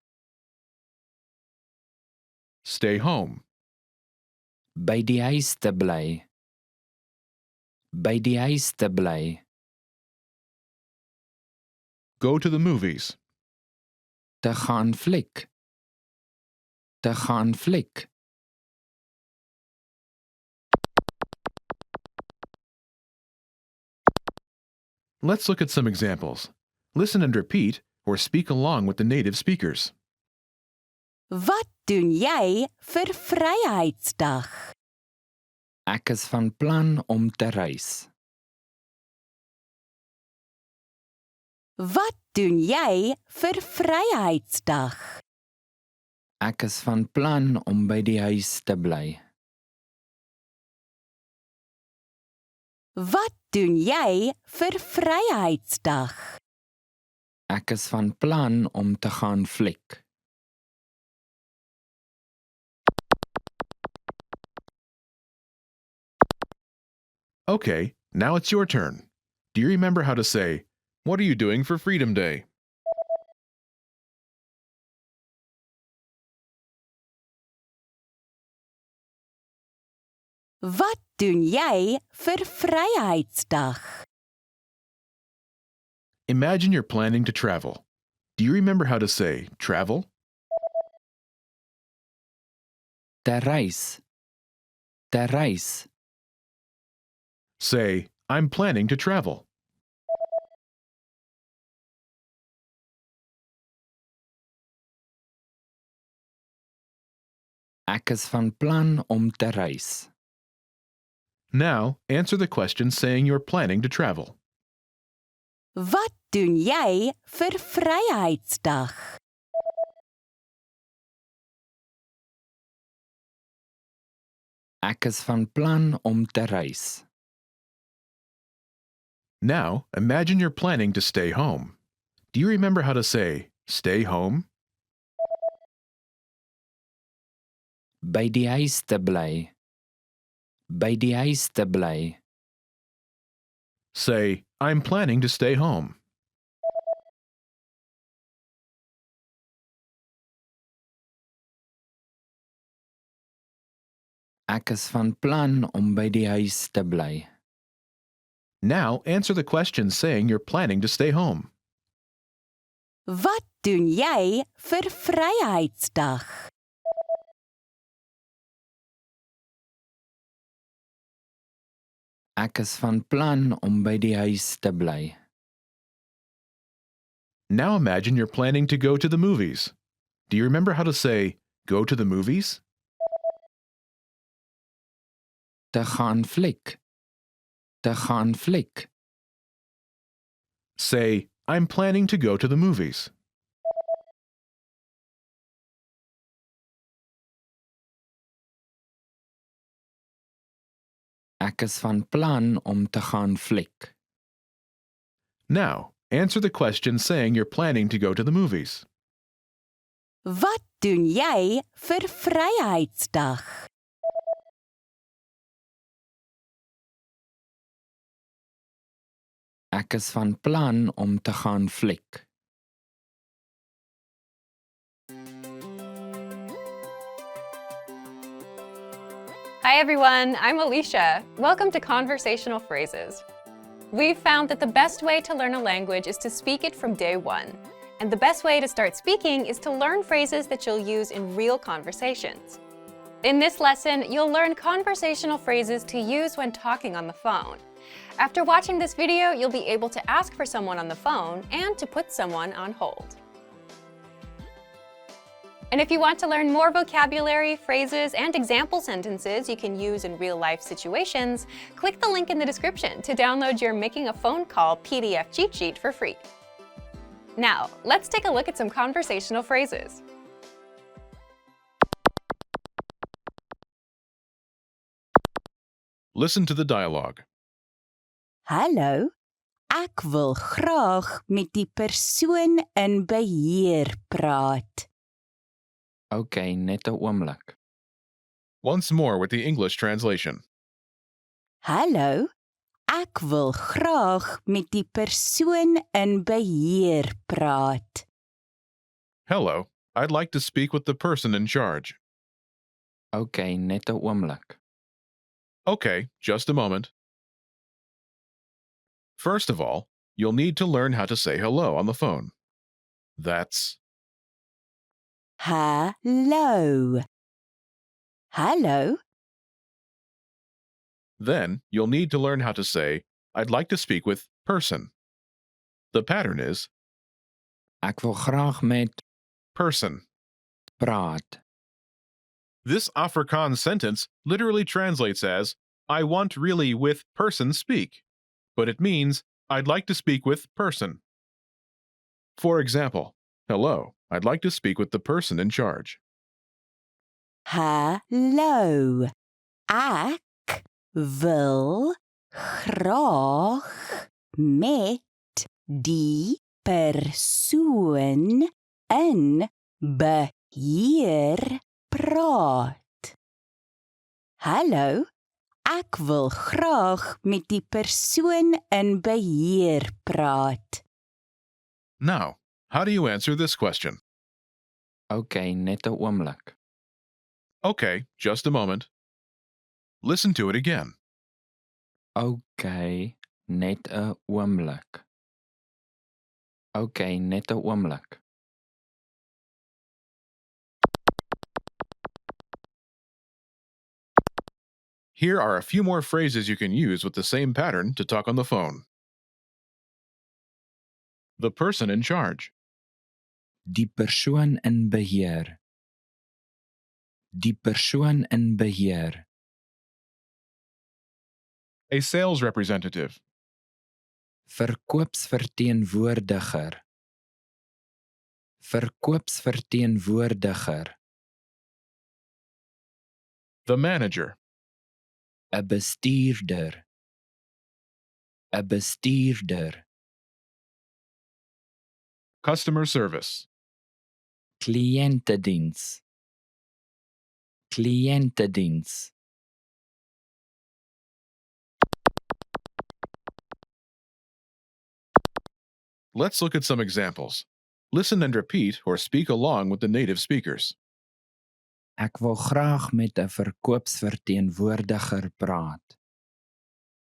Stay home. By die huis te bly. By die huis te bly. Go to the movies. Te gaan fliek. Te gaan fliek. Let's look at some examples. Listen and repeat or speak along with the native speakers. Wat doen jy vir Vryheidsdag? Ek is van plan om te reis. Wat doen jy vir Vryheidsdag? Ek is van plan om by die huis te bly. Wat doen jy vir Vryheidsdag? Ek is van plan om te gaan fliek. Okay, now it's your turn. Do you remember how to say, "What are you doing for Freedom Day?" Wat doen jy vir Vryheidsdag? Imagine you're planning to travel. Do you remember how to say travel? Te reis. Te reis. Say, "I'm planning to travel." Ek is van plan om te reis. Now, answer the question saying you're planning to travel. Wat doen jy vir Vryheidsdag? Ek is van plan om te reis. Now, imagine you're planning to stay home. Do Do you remember how to say, stay home? By die huis te bly. By die huis te bly. Say, I'm planning to stay home. Ek is van plan om by die huis te bly. Now answer the question saying you're planning to stay home. Wat doen jy vir Vryheidsdag? Ek is van plan om by die huis te bly. Now imagine you're planning to go to the movies. Do you remember how to say, go to the movies? Te gaan fliek. Te gaan fliek. Say, I'm planning to go to the movies. Ek is van plan om te gaan fliek. Now, answer the question saying you're planning to go to the movies. Wat doen jy vir Vryheidsdag? Ek is van plan om te gaan fliek. Hi everyone, I'm Alicia. Welcome to Conversational Phrases. We've found that the best way to learn a language is to speak it from day one. And the best way to start speaking is to learn phrases that you'll use in real conversations. In this lesson, you'll learn conversational phrases to use when talking on the phone. After watching this video, you'll be able to ask for someone on the phone and to put someone on hold. And if you want to learn more vocabulary, phrases, and example sentences you can use in real-life situations, click the link in the description to download your Making a Phone Call PDF cheat sheet for free. Now, let's take a look at some conversational phrases. Listen to the dialogue. Hallo, ek wil graag met die persoon in beheer praat. Okay, net 'n oomblik. Once more with the English translation. Hallo, ek wil graag met die persoon in beheer praat. Hello, I'd like to speak with the person in charge. Okay, net 'n oomblik. Okay, just a moment. First of all, you'll need to learn how to say hello on the phone. That's Hallo. Hallo, Then you'll need to learn how to say, I'd like to speak with person. The pattern is Ek wil graag met person. praat. This Afrikaans sentence literally translates as, I want really with person speak, but it means, I'd like to speak with person. For example, hello, I'd like to speak with the person in charge. hallo. Ek wil graag met die persoon in beheer praat. Hallo, ek wil graag met die persoon in beheer praat. Now, how do you answer this question? Okay, net 'n oomblik. Okay, just a moment. Listen to it again. Okay, net 'n oomblik. Okay, net 'n oomblik. Here are a few more phrases you can use with the same pattern to talk on the phone. The person in charge. Die persoon in beheer. Die persoon in beheer. A sales representative. Verkoopsverteenwoordiger. Verkoopsverteenwoordiger. The manager. 'n bestuurder. 'n bestuurder. Customer service. Kliëntediens. Kliëntediens. Let's look at some examples. Listen and repeat or speak along with the native speakers. Ek wil graag met 'n verkoopsverteenwoordiger praat.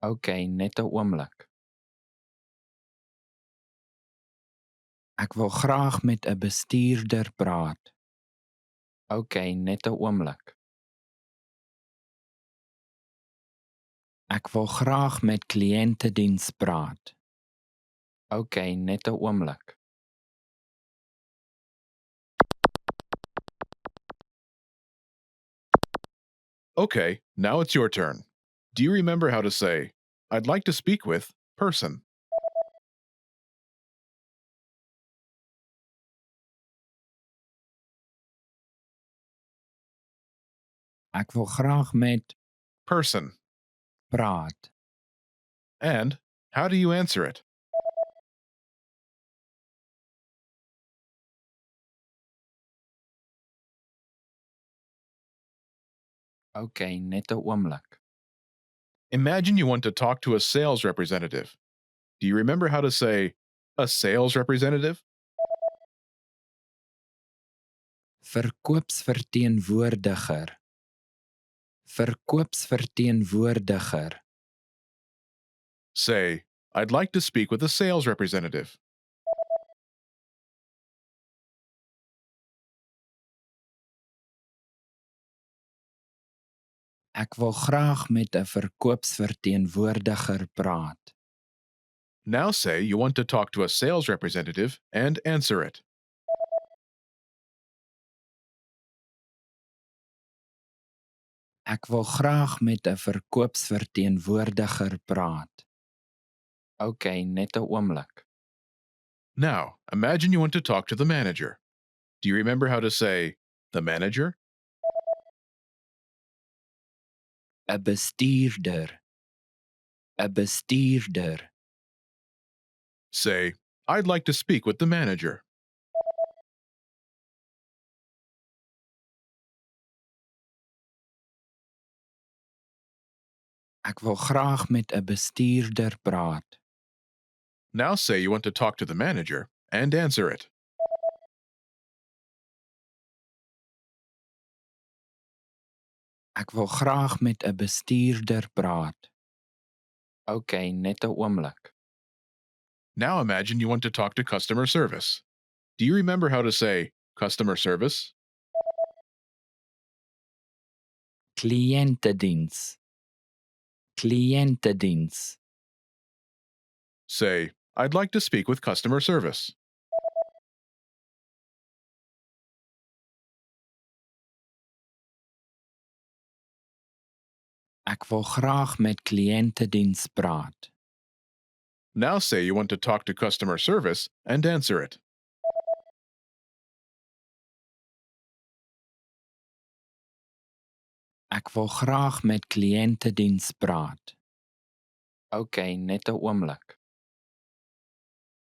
OK, net 'n oomblik. Ek wil graag met 'n bestuurder praat. OK, net 'n oomblik. Ek wil graag met kliëntediens praat. OK, net 'n oomblik. Okay, now it's your turn. Do you remember how to say, I'd like to speak with person? Ek wil graag met Person. praat. And how do you answer it? OK, net 'n oomblik. Imagine you want to talk to a sales representative. Do you remember how to say, a sales representative? Verkoopsverteenwoordiger. Verkoopsverteenwoordiger. Say, I'd like to speak with a sales representative. Ek wil graag met 'n verkoopsverteenwoordiger praat. Now say you want to talk to a sales representative and answer it. Ek wil graag met 'n verkoopsverteenwoordiger praat. OK, net 'n oomblik. Now, imagine you want to talk to the manager. Do you remember how to say, the manager? 'n bestuurder. 'n bestuurder. Say, I'd like to speak with the manager. Ek wil graag met 'n bestuurder praat. Now say you want to talk to the manager and answer it. Ek wil graag met 'n bestuurder praat. OK, net 'n oomblik. Now imagine you want to talk to customer service. Do you remember how to say customer service? Kliëntediens. Kliëntediens. Say, I'd like to speak with customer service. Ek wil graag met kliëntediens praat. Now say you want to talk to customer service and answer it. Ek wil graag met kliëntediens praat. OK, net 'n oomblik.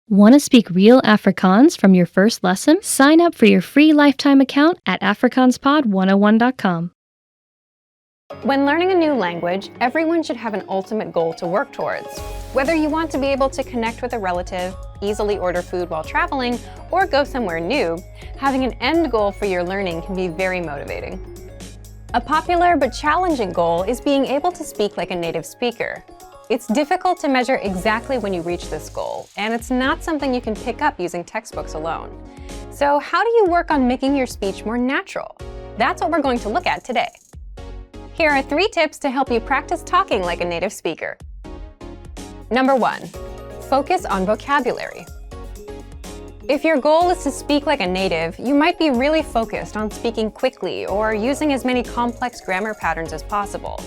Want to speak real Afrikaans from your first lesson? Sign up for your free lifetime account at afrikaanspod101.com. When learning a new language, everyone should have an ultimate goal to work towards. Whether you want to be able to connect with a relative, easily order food while traveling, or go somewhere new, having an end goal for your learning can be very motivating. A popular but challenging goal is being able to speak like a native speaker. It's difficult to measure exactly when you reach this goal, and it's not something you can pick up using textbooks alone. So how do you work on making your speech more natural? That's what we're going to look at today. Here are 3 tips to help you practice talking like a native speaker. Number 1, focus on vocabulary. If your goal is to speak like a native, you might be really focused on speaking quickly or using as many complex grammar patterns as possible.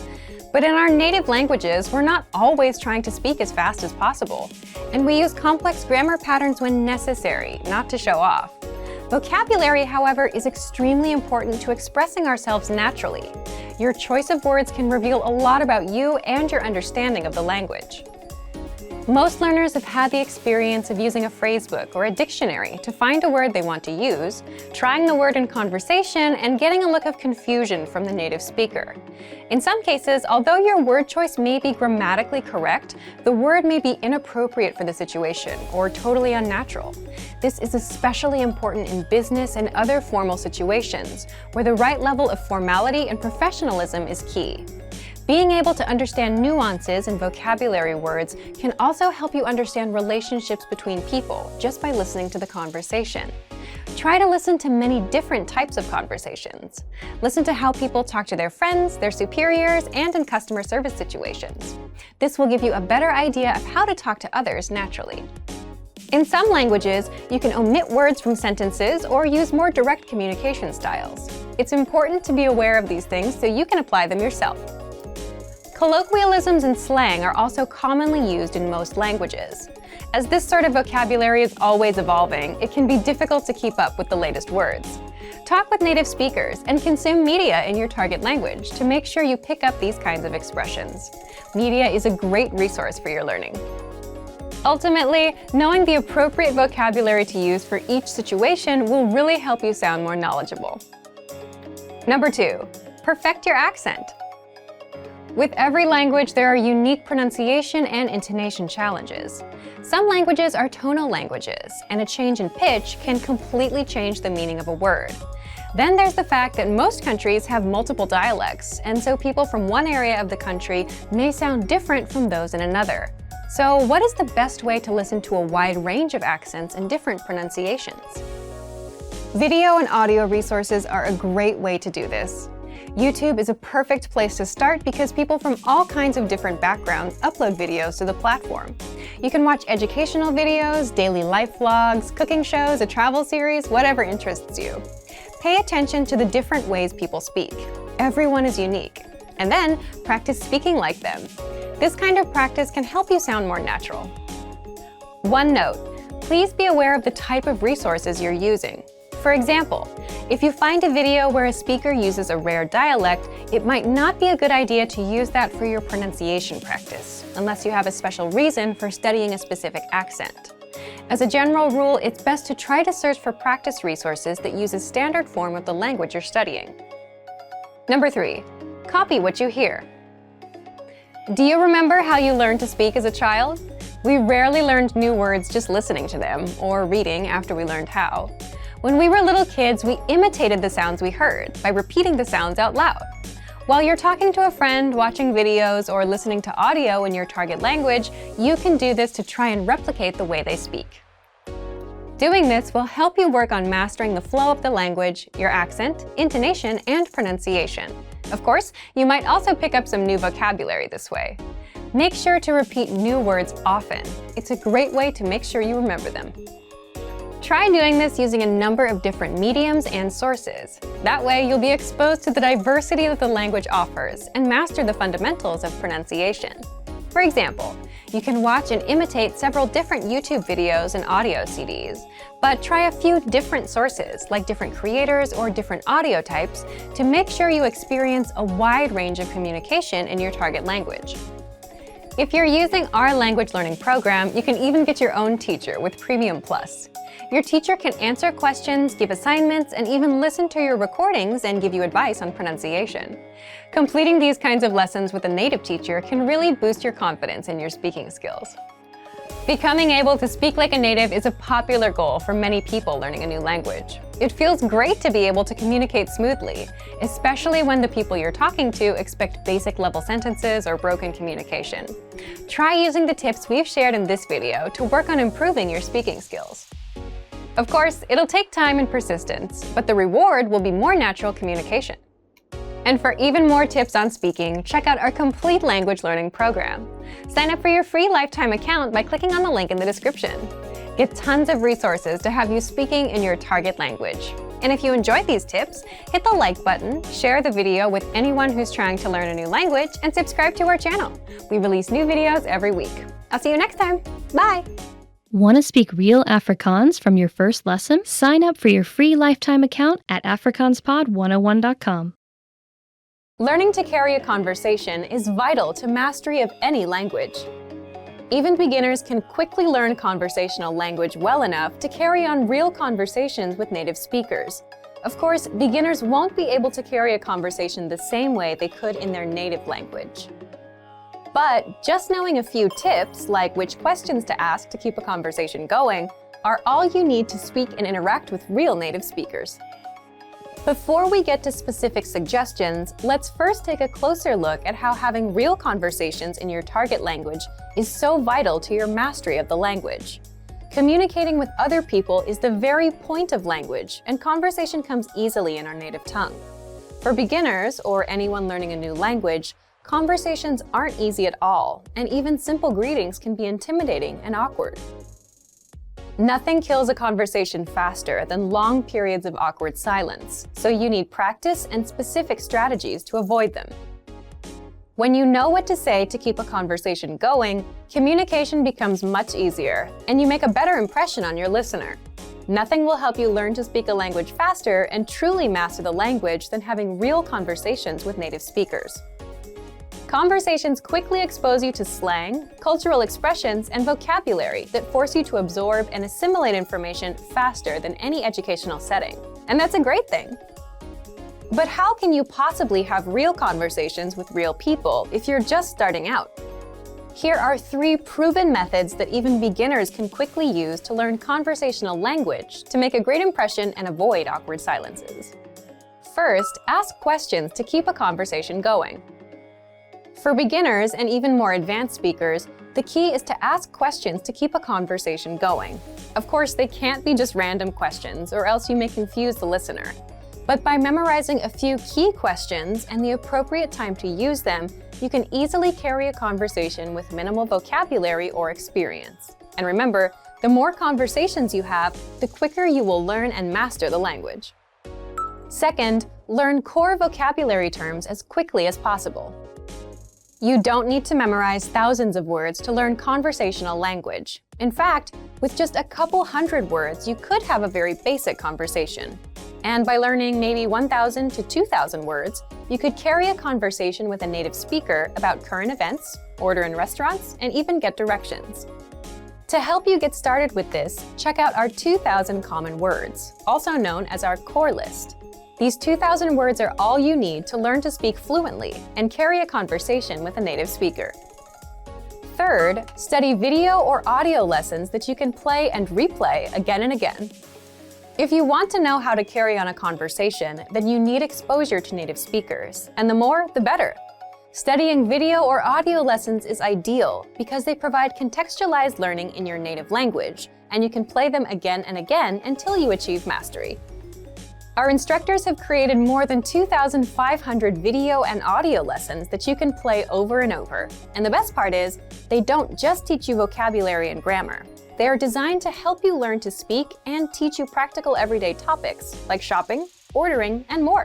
But in our native languages, we're not always trying to speak as fast as possible, and we use complex grammar patterns when necessary, not to show off. Vocabulary, however, is extremely important to expressing ourselves naturally. Your choice of words can reveal a lot about you and your understanding of the language. Most learners have had the experience of using a phrasebook or a dictionary to find a word they want to use, trying the word in conversation, and getting a look of confusion from the native speaker. In some cases, although your word choice may be grammatically correct, the word may be inappropriate for the situation or totally unnatural. This is especially important in business and other formal situations, where the right level of formality and professionalism is key. Being able to understand nuances in vocabulary words can also help you understand relationships between people just by listening to the conversation. Try to listen to many different types of conversations. Listen to how people talk to their friends, their superiors, and in customer service situations. This will give you a better idea of how to talk to others naturally. In some languages, you can omit words from sentences or use more direct communication styles. It's important to be aware of these things so you can apply them yourself. Colloquialisms and slang are also commonly used in most languages. As this sort of vocabulary is always evolving, it can be difficult to keep up with the latest words. Talk with native speakers and consume media in your target language to make sure you pick up these kinds of expressions. Media is a great resource for your learning. Ultimately, knowing the appropriate vocabulary to use for each situation will really help you sound more knowledgeable. Number 2, perfect your accent. With every language, there are unique pronunciation and intonation challenges. Some languages are tonal languages, and a change in pitch can completely change the meaning of a word. Then there's the fact that most countries have multiple dialects, and so people from one area of the country may sound different from those in another. So what is the best way to listen to a wide range of accents and different pronunciations? Video and audio resources are a great way to do this. YouTube is a perfect place to start because people from all kinds of different backgrounds upload videos to the platform. You can watch educational videos, daily life vlogs, cooking shows, a travel series, whatever interests you. Pay attention to the different ways people speak. Everyone is unique. And then practice speaking like them. This kind of practice can help you sound more natural. One note, please be aware of the type of resources you're using. For example, if you find a video where a speaker uses a rare dialect, it might not be a good idea to use that for your pronunciation practice, unless you have a special reason for studying a specific accent. As a general rule, it's best to try to search for practice resources that use a standard form of the language you're studying. Number 3, copy what you hear. Do you remember how you learned to speak as a child? We rarely learned new words just listening to them, or reading after we learned how. When we were little kids, we imitated the sounds we heard by repeating the sounds out loud. While you're talking to a friend, watching videos, or listening to audio in your target language, you can do this to try and replicate the way they speak. Doing this will help you work on mastering the flow of the language, your accent, intonation, and pronunciation. Of course, you might also pick up some new vocabulary this way. Make sure to repeat new words often. It's a great way to make sure you remember them. Try doing this using a number of different mediums and sources. That way, you'll be exposed to the diversity that the language offers and master the fundamentals of pronunciation. For example, you can watch and imitate several different YouTube videos and audio CDs, but try a few different sources, like different creators or different audio types, to make sure you experience a wide range of communication in your target language. If you're using our language learning program, you can even get your own teacher with Premium Plus. Your teacher can answer questions, give assignments, and even listen to your recordings and give you advice on pronunciation. Completing these kinds of lessons with a native teacher can really boost your confidence in your speaking skills. Becoming able to speak like a native is a popular goal for many people learning a new language. It feels great to be able to communicate smoothly, especially when the people you're talking to expect basic level sentences or broken communication. Try using the tips we've shared in this video to work on improving your speaking skills. Of course, it'll take time and persistence, but the reward will be more natural communication. And for even more tips on speaking, check out our complete language learning program. Sign up for your free lifetime account by clicking on the link in the description. Get tons of resources to have you speaking in your target language. And if you enjoyed these tips, hit the like button, share the video with anyone who's trying to learn a new language, and subscribe to our channel. We release new videos every week. I'll see you next time. Bye! Want to speak real Afrikaans from your first lesson? Sign up for your free lifetime account at afrikaanspod101.com. Learning to carry a conversation is vital to mastery of any language. Even beginners can quickly learn conversational language well enough to carry on real conversations with native speakers. Of course, beginners won't be able to carry a conversation the same way they could in their native language. But just knowing a few tips, like which questions to ask to keep a conversation going, are all you need to speak and interact with real native speakers. Before we get to specific suggestions, let's first take a closer look at how having real conversations in your target language is so vital to your mastery of the language. Communicating with other people is the very point of language, and conversation comes easily in our native tongue. For beginners, or anyone learning a new language, conversations aren't easy at all, and even simple greetings can be intimidating and awkward. Nothing kills a conversation faster than long periods of awkward silence, so you need practice and specific strategies to avoid them. When you know what to say to keep a conversation going, communication becomes much easier, and you make a better impression on your listener. Nothing will help you learn to speak a language faster and truly master the language than having real conversations with native speakers. Conversations quickly expose you to slang, cultural expressions, and vocabulary that force you to absorb and assimilate information faster than any educational setting. And that's a great thing. But how can you possibly have real conversations with real people if you're just starting out? Here are 3 proven methods that even beginners can quickly use to learn conversational language to make a great impression and avoid awkward silences. First, ask questions to keep a conversation going. For beginners and even more advanced speakers, the key is to ask questions to keep a conversation going. Of course, they can't be just random questions, or else you may confuse the listener. But by memorizing a few key questions and the appropriate time to use them, you can easily carry a conversation with minimal vocabulary or experience. And remember, the more conversations you have, the quicker you will learn and master the language. Second, learn core vocabulary terms as quickly as possible. You don't need to memorize thousands of words to learn conversational language. In fact, with just a couple hundred words, you could have a very basic conversation. And by learning maybe 1,000 to 2,000 words, you could carry a conversation with a native speaker about current events, order in restaurants, and even get directions. To help you get started with this, check out our 2,000 common words, also known as our core list. These 2,000 words are all you need to learn to speak fluently and carry a conversation with a native speaker. Third, study video or audio lessons that you can play and replay again and again. If you want to know how to carry on a conversation, then you need exposure to native speakers, and the more, the better. Studying video or audio lessons is ideal because they provide contextualized learning in your native language, and you can play them again and again until you achieve mastery. Our instructors have created more than 2,500 video and audio lessons that you can play over and over. And the best part is, they don't just teach you vocabulary and grammar. They are designed to help you learn to speak and teach you practical everyday topics like shopping, ordering, and more.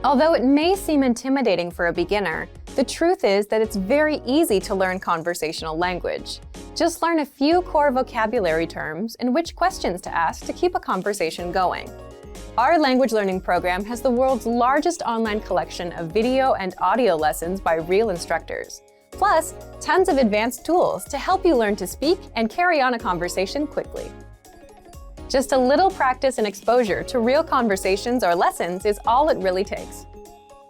Although it may seem intimidating for a beginner, the truth is that it's very easy to learn conversational language. Just learn a few core vocabulary terms and which questions to ask to keep a conversation going. Our language learning program has the world's largest online collection of video and audio lessons by real instructors, plus tons of advanced tools to help you learn to speak and carry on a conversation quickly. Just a little practice and exposure to real conversations or lessons is all it really takes.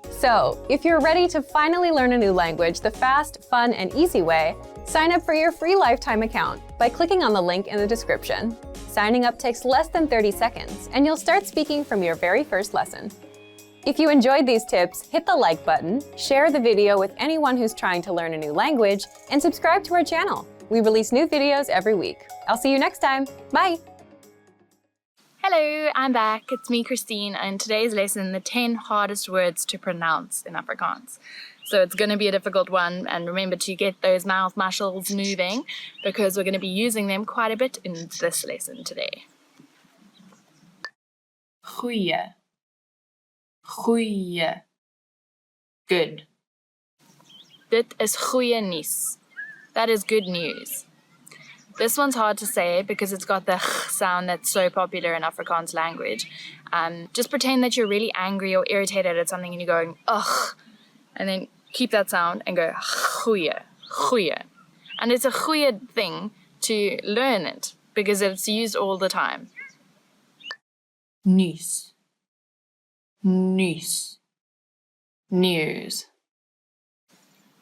So, if you're ready to finally learn a new language the fast, fun, and easy way, sign up for your free lifetime account by clicking on the link in the description. Signing up takes less than 30 seconds, and you'll start speaking from your very first lesson. If you enjoyed these tips, hit the like button, share the video with anyone who's trying to learn a new language, and subscribe to our channel. We release new videos every week. I'll see you next time. Bye! Hello, I'm back. It's me, Christine, and today's lesson, the 10 hardest words to pronounce in Afrikaans. So it's going to be a difficult one, and remember to get those mouth muscles moving because we're going to be using them quite a bit in this lesson today. Goeie. Goeie. Good. Dit is goeie nuus. That is good news. This one's hard to say because it's got the ch sound that's so popular in Afrikaans language. Just pretend that you're really angry or irritated at something and you're going, ugh, and then keep that sound and go, goeie, goeie. And it's a goeie thing to learn it because it's used all the time. Nuus. Nuus. News.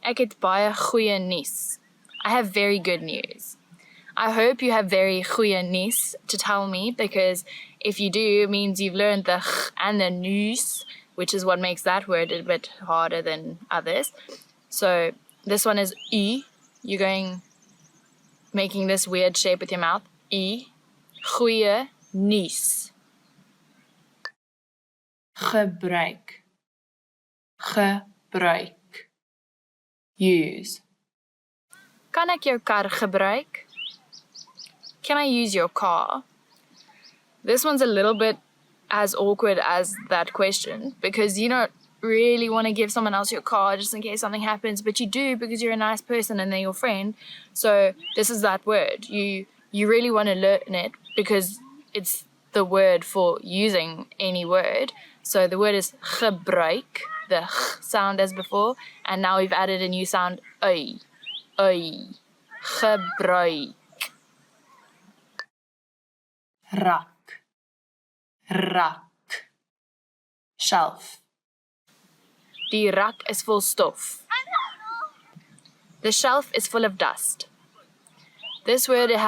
Ek het baie goeie nuus. I have very good news. I hope you have very goeie nuus to tell me, because if you do, it means you've learned the ch and the nuus, which is what makes that word a bit harder than others. So this one is u. You're making this weird shape with your mouth. U. Goeie nuus. Gebruik. Gebruik. Use. Kan ek jou kar gebruik? Can I use your car? This one's a little bit as awkward as that question, because you don't really want to give someone else your car just in case something happens, but you do because you're a nice person and they're your friend. So this is that word. You really want to learn it because it's the word for using any word. So the word is gebruik, the ch sound as before, and now we've added a new sound, ui. Ui. Gebruik. Rak. Rak. Shelf. Die rak is vol stof. The shelf is full of dust. This word it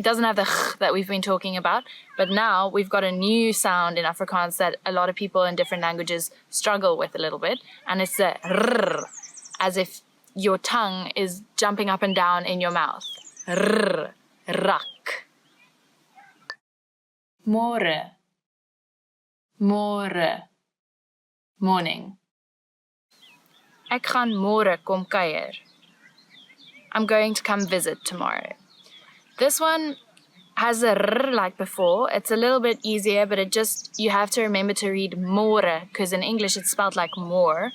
doesn't have the ch that we've been talking about, but now we've got a new sound in Afrikaans that a lot of people in different languages struggle with a little bit, and it's the rrr, as if your tongue is jumping up and down in your mouth. Rrr, rak. Môre. Môre. Morning. Ek gaan môre kom kuier. I'm going to come visit tomorrow. This one has a r like before. It's a little bit easier, but you have to remember to read môre, because in English it's spelled like more.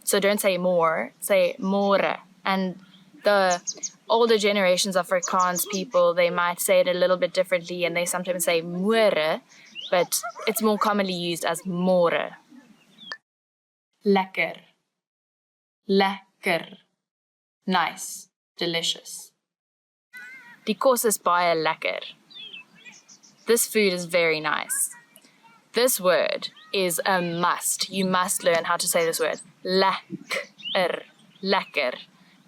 So don't say more, say môre. And the older generations of Afrikaans people, they might say it a little bit differently, and they sometimes say môre, but it's more commonly used as môre. Lekker. Lekker. Nice. Delicious. Die kos is baie lekker. This food is very nice. This word is a must. You must learn how to say this word. Lekker. Lekker.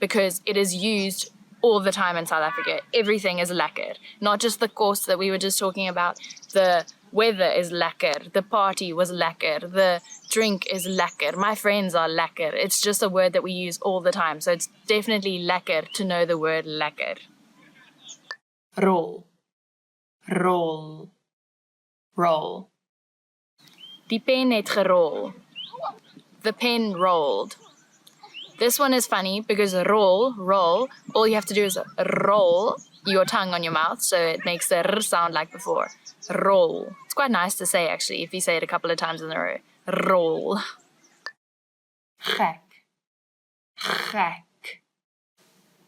Because it is used all the time in South Africa. Everything is lekker. Not just the kos that we were just talking about. The weather is lekker. The party was lekker. The drink is lekker. My friends are lekker. It's just a word that we use all the time. So it's definitely lekker to know the word lekker. Rol. Rol. Roll. Die pen het gerol. The pen rolled. This one is funny because roll, all you have to do is roll your tongue on your mouth, so it makes the r sound like before. Roll. It's quite nice to say, actually, if you say it a couple of times in a row. Roll. Gek. Gek.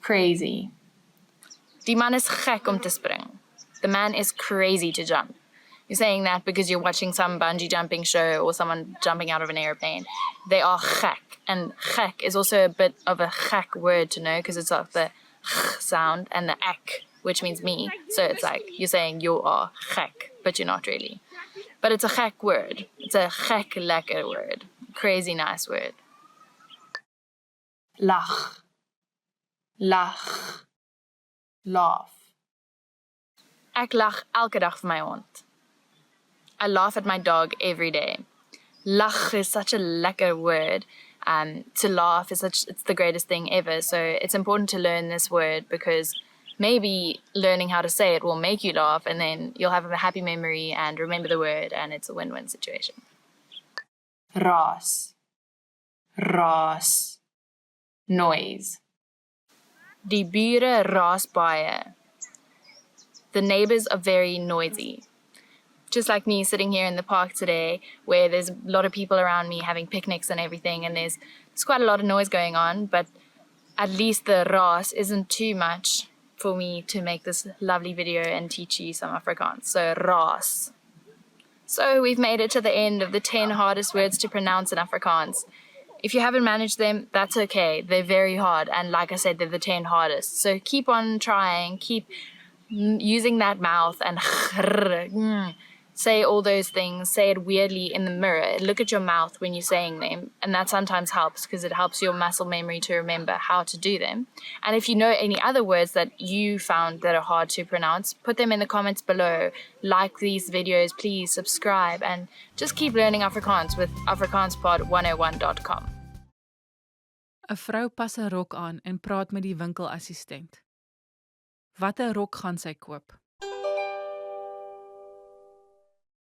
Crazy. Die man is gek om te spring. The man is crazy to jump. You're saying that because you're watching some bungee jumping show or someone jumping out of an airplane. They are gek. And gek is also a bit of a gek word to know, because it's like the ch sound and the ek, which means me. So it's like you're saying you are gek, but you're not really. But it's a gek word. It's a gek lekker word. Crazy nice word. Lach. Lach. Laugh. Ek lag elke dag vir my hond. I laugh at my dog every day. Lach is such a lekker word. To laugh it's the greatest thing ever. So it's important to learn this word, because maybe learning how to say it will make you laugh, and then you'll have a happy memory and remember the word, and it's a win-win situation. Raas. Raas. Noise. Die bure raas baie. The neighbors are very noisy. Just like me sitting here in the park today, where there's a lot of people around me having picnics and everything, and there's quite a lot of noise going on, but at least the raas isn't too much for me to make this lovely video and teach you some Afrikaans. So raas. So we've made it to the end of the 10 hardest words to pronounce in Afrikaans. If you haven't managed them, that's okay. They're very hard. And like I said, they're the 10 hardest. So keep on trying, keep using that mouth and say all those things, say it weirdly in the mirror. Look at your mouth when you're saying them. And that sometimes helps because it helps your muscle memory to remember how to do them. And if you know any other words that you found that are hard to pronounce, put them in the comments below. Like these videos, please subscribe, and just keep learning Afrikaans with afrikaanspod101.com. 'n Vrou pas 'n rok aan en praat met die winkelassistent. Watter rok gaan sy koop?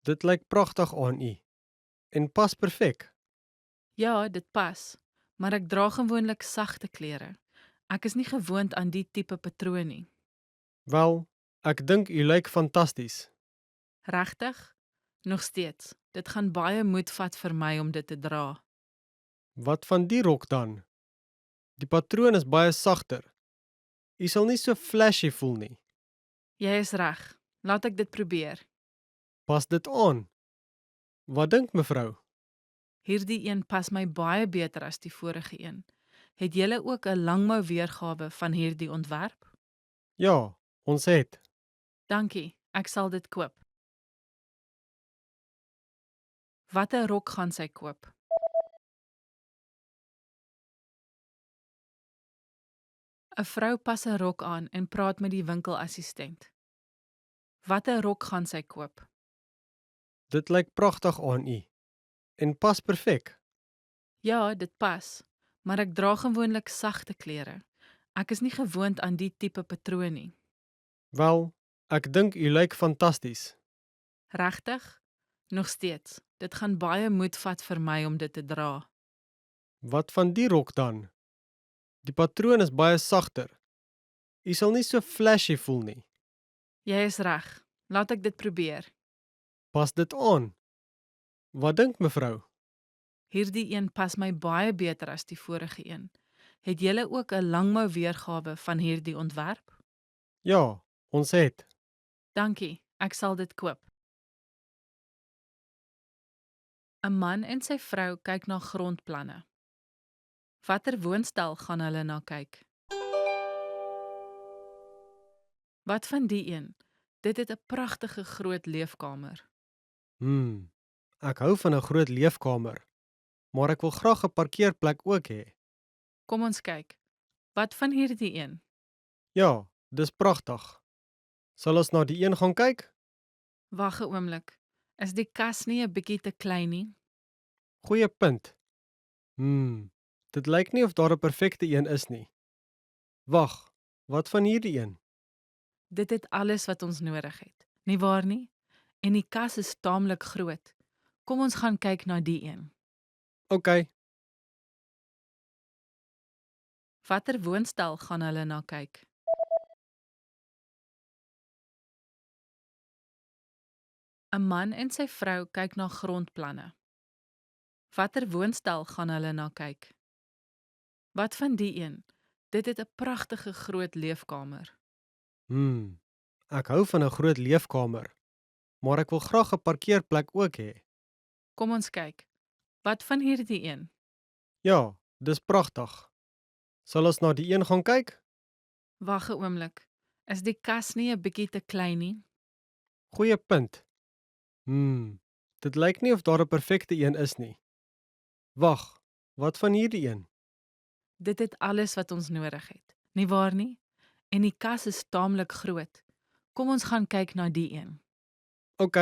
Dit lyk pragtig aan u en pas perfek. Ja, dit pas, maar ek dra gewoonlik sagte klere. Ek is nie gewoond aan die tipe patroon nie. Wel, ek dink u lyk fantasties. Regtig? Nog steeds. Dit gaan baie moed vat vir my om dit te dra. Wat van die rok dan? Die patroon is baie sagter. U sal nie so flashy voel nie. Jy is reg. Laat ek dit probeer. Pas dit aan. Wat dink mevrou? Hierdie een pas my baie beter as die vorige een. Het julle ook 'n langmou weergawe van hierdie ontwerp? Ja, ons het. Dankie, ek sal dit koop. Watter rok gaan sy koop? ‘n Vrou pas 'n rok aan en praat met die winkelassistent. Watter rok gaan sy koop? Dit lyk pragtig aan u en pas perfek. Ja, dit pas, maar ek dra gewoonlik sagte klere. Ek is nie gewoond aan die tipe patroon nie. Wel, ek dink u lyk fantasties. Regtig? Nog steeds. Dit gaan baie moed vat vir my om dit te dra. Wat van die rok dan? Die patroon is baie sagter. U sal nie so flashy voel nie. Jy is reg. Laat ek dit probeer. Pas dit aan. Wat dink mevrou? Hierdie een pas my baie beter as die vorige een. Het julle ook 'n langmou weergawe van hierdie ontwerp? Ja, ons het. Dankie, ek sal dit koop. 'n Man en sy vrou kyk na grondplanne. Watter woonstel gaan hulle na kyk? Wat van die een? Dit het 'n pragtige groot leefkamer. Ek hou van 'n groot leefkamer, maar ek wil graag 'n parkeerplek ook hê. Kom ons kyk. Wat van hierdie een? Ja, dis pragtig. Sal ons na die een gaan kyk? Wag 'n oomblik. Is die kas nie 'n bietjie te klein nie? Goeie punt. Dit lyk nie of daar 'n perfekte een is nie. Wag, wat van hierdie een? Dit het alles wat ons nodig het, nie waar nie? En die kas is taamlik groot. Kom ons gaan kyk na die een. OK, Watter woonstel gaan hulle na kyk? 'n Man en sy vrou kyk na grondplanne. Watter woonstel gaan hulle na kyk? Wat van die een? Dit het 'n pragtige groot leefkamer. Ek hou van 'n groot leefkamer, maar ek wil graag 'n parkeerplek ook hê. Kom ons kyk. Wat van hierdie een? Ja, dis pragtig. Sal ons na die een gaan kyk? Wag 'n oomblik. Is die kas nie 'n bietjie te klein nie? Goeie punt. Dit lyk nie of daar 'n perfekte een is nie. Wag, wat van hierdie een? Dit het alles wat ons nodig het, nie waar nie? En die kas is taamlik groot. Kom ons gaan kyk na die een. OK,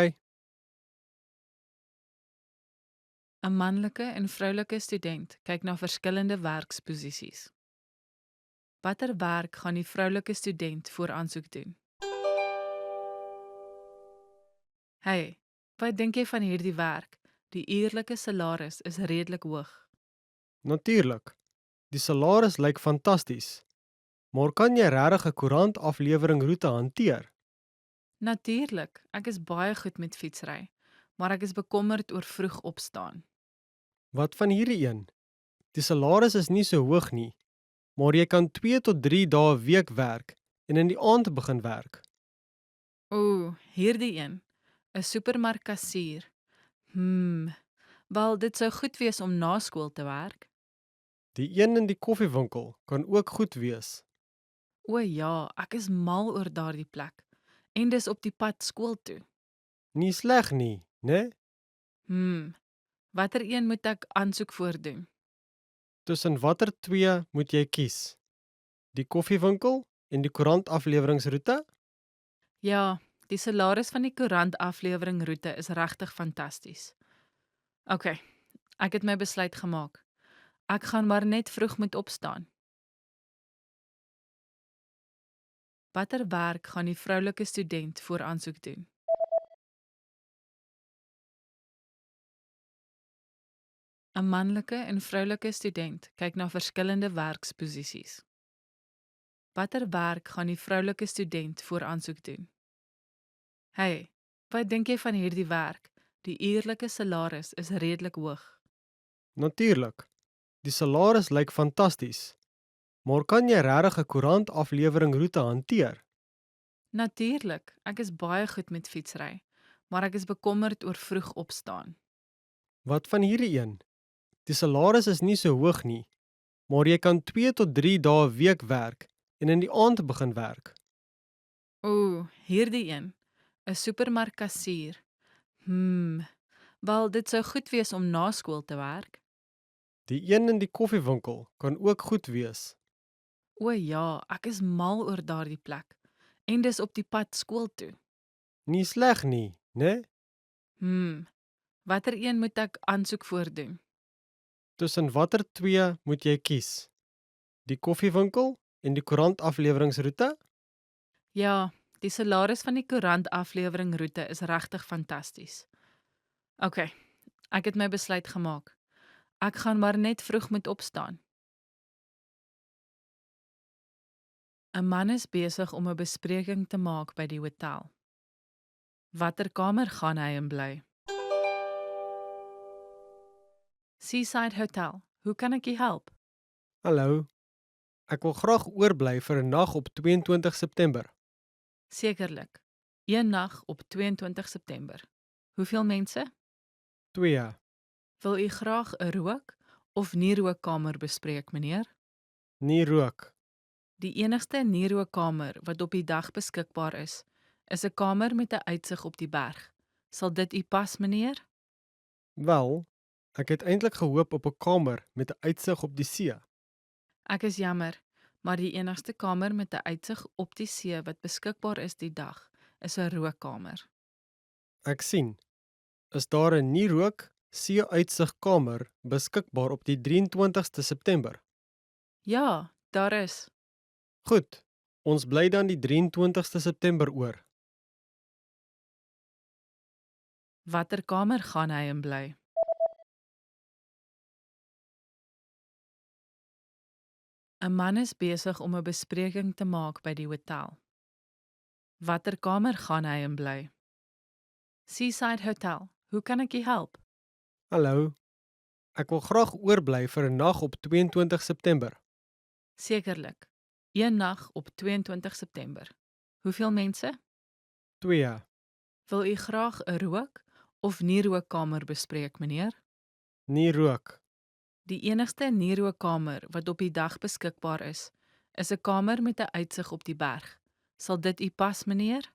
'n Manlike en vroulike student kyk na verskillende werksposisies. Watter werk gaan die vroulike student voor aansoek doen? Hey, wat dink jy van hierdie werk? Die uurlike salaris is redelik hoog. natuurlik. Die salaris lyk fantasties. Maar kan jy regtig 'n koerantaflewering roete hanteer? Natuurlik, ek is baie goed met fietsry, maar ek is bekommerd oor vroeg opstaan. Wat van hierdie een? Die salaris is nie so hoog nie, maar jy kan 2 tot 3 dae 'n week werk en in die aand begin werk. Hierdie een, 'n supermarkkassier. Wel, dit sou goed wees om na skool te werk. Die een in die koffiewinkel kan ook goed wees. O ja, ek is mal oor daardie plek. En dis op die pad skool toe. Nie sleg nie, né? Watter een moet ek aansoek voordoen? Tussen watter twee moet jy kies? Die koffiewinkel en die koerantafleweringsroete? Ja, die salaris van die koerant afleweringroete is regtig fantasties. OK, ek het my besluit gemaak. Ek gaan maar net vroeg moet opstaan. Watter werk gaan die vroulike student voor aansoek doen? ‘n manlike en vroulike student kyk na verskillende werksposisies. Watter werk gaan die vroulike student voor aansoek doen? Hey, wat dink jy van hierdie werk? Die uurlike salaris is redelik hoog. Natuurlik. Die salaris lyk fantasties. Maar kan jy regtig 'n koerantafleweringroete hanteer? Natuurlik, ek is baie goed met fietsry, maar ek is bekommerd oor vroeg opstaan. Wat van hierdie een? Die salaris is nie so hoog nie, maar jy kan 2 tot 3 dae 'n week werk en in die aand begin werk. Hierdie een, 'n supermarkkassier. Wel, dit sou goed wees om na skool te werk. Die een in die koffiewinkel kan ook goed wees. O ja, ek is mal oor daardie plek. En dis op die pad skool toe. Nie sleg nie, né? Watter een moet ek aansoek voordoen? Tussen watter twee moet jy kies? Die koffiewinkel en die koerantafleweringsroete? Ja, die salaris van die koerant afleweringroete is regtig fantasties. OK, ek het my besluit gemaak. Ek gaan maar net vroeg moet opstaan. 'n man is besig om 'n bespreking te maak by die hotel. Watter kamer gaan hy in bly? Seaside Hotel, hoe kan ek u help? Hallo. Ek wil graag oorbly vir 'n nag op 22 September. Sekerlik. Een nag op 22 September. Hoeveel mense? 2. Wil u graag 'n rook of nie rookkamer bespreek, meneer? Nie rook. Die enigste nie-rookkamer wat op die dag beskikbaar is 'n kamer met 'n uitsig op die berg. Sal dit u pas, meneer? Wel, ek het eintlik gehoop op 'n kamer met 'n uitsig op die see. Ek is jammer, maar die enigste kamer met 'n uitsig op die see wat beskikbaar is die dag, is 'n rookkamer. Ek sien. Is daar 'n nie rook see-uitsigkamer beskikbaar op die 23ste September? Ja, daar is. Goed. Ons bly dan die 23ste September oor. Watter kamer gaan hy in bly? ‘n man is besig om 'n bespreking te maak by die hotel. Watter kamer gaan hy in bly? Seaside Hotel, hoe kan ek u help? Hallo. Ek wil graag oorbly vir 'n nag op 22 September. Sekerlik. Een nag op 22 September. Hoeveel mense? 2. Wil u graag 'n rook of nie rookkamer bespreek, meneer? Nie rook. Die enigste nie rookkamer wat op die dag beskikbaar is 'n kamer met 'n uitsig op die berg. Sal dit u pas, meneer?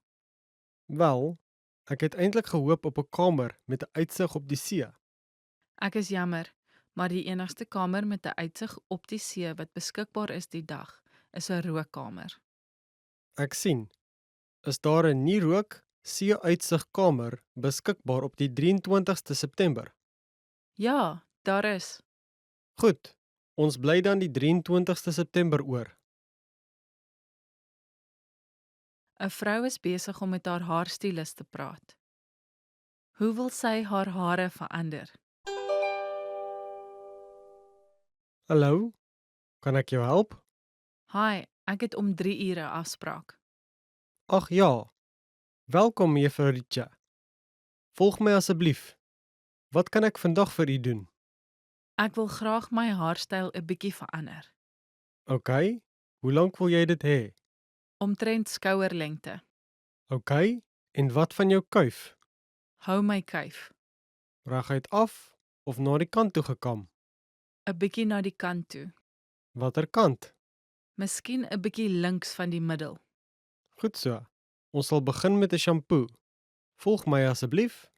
Wel, ek het eintlik gehoop op 'n kamer met 'n uitsig op die see. Ek is jammer, maar die enigste kamer met 'n uitsig op die see wat beskikbaar is die dag, is 'n rookkamer. Ek sien. Is daar 'n nie rook see-uitsigkamer beskikbaar op die 23ste September? Ja, daar is. Goed. Ons bly dan die 23ste September oor. 'n Vrou is besig om met haar haarstylist te praat. Hoe wil sy haar hare verander? Hallo. Kan ek jou help? Hi, ek het om 3 ure 'n afspraak. Ag ja. Welkom, juffrou Richa. Volg my asseblief. Wat kan ek vandag vir u doen? Ek wil graag my haarstyl 'n bietjie verander. OK. Hoe lank wil jy dit hê? Omtrent skouerlengte. OK. En wat van jou kuif? Hou my kuif. Reguit af of na die kant toe gekam? 'n bietjie na die kant toe. Watter kant? Miskien 'n bietjie links van die middel. Goed so. Ons sal begin met 'n shampoo. Volg my asseblief.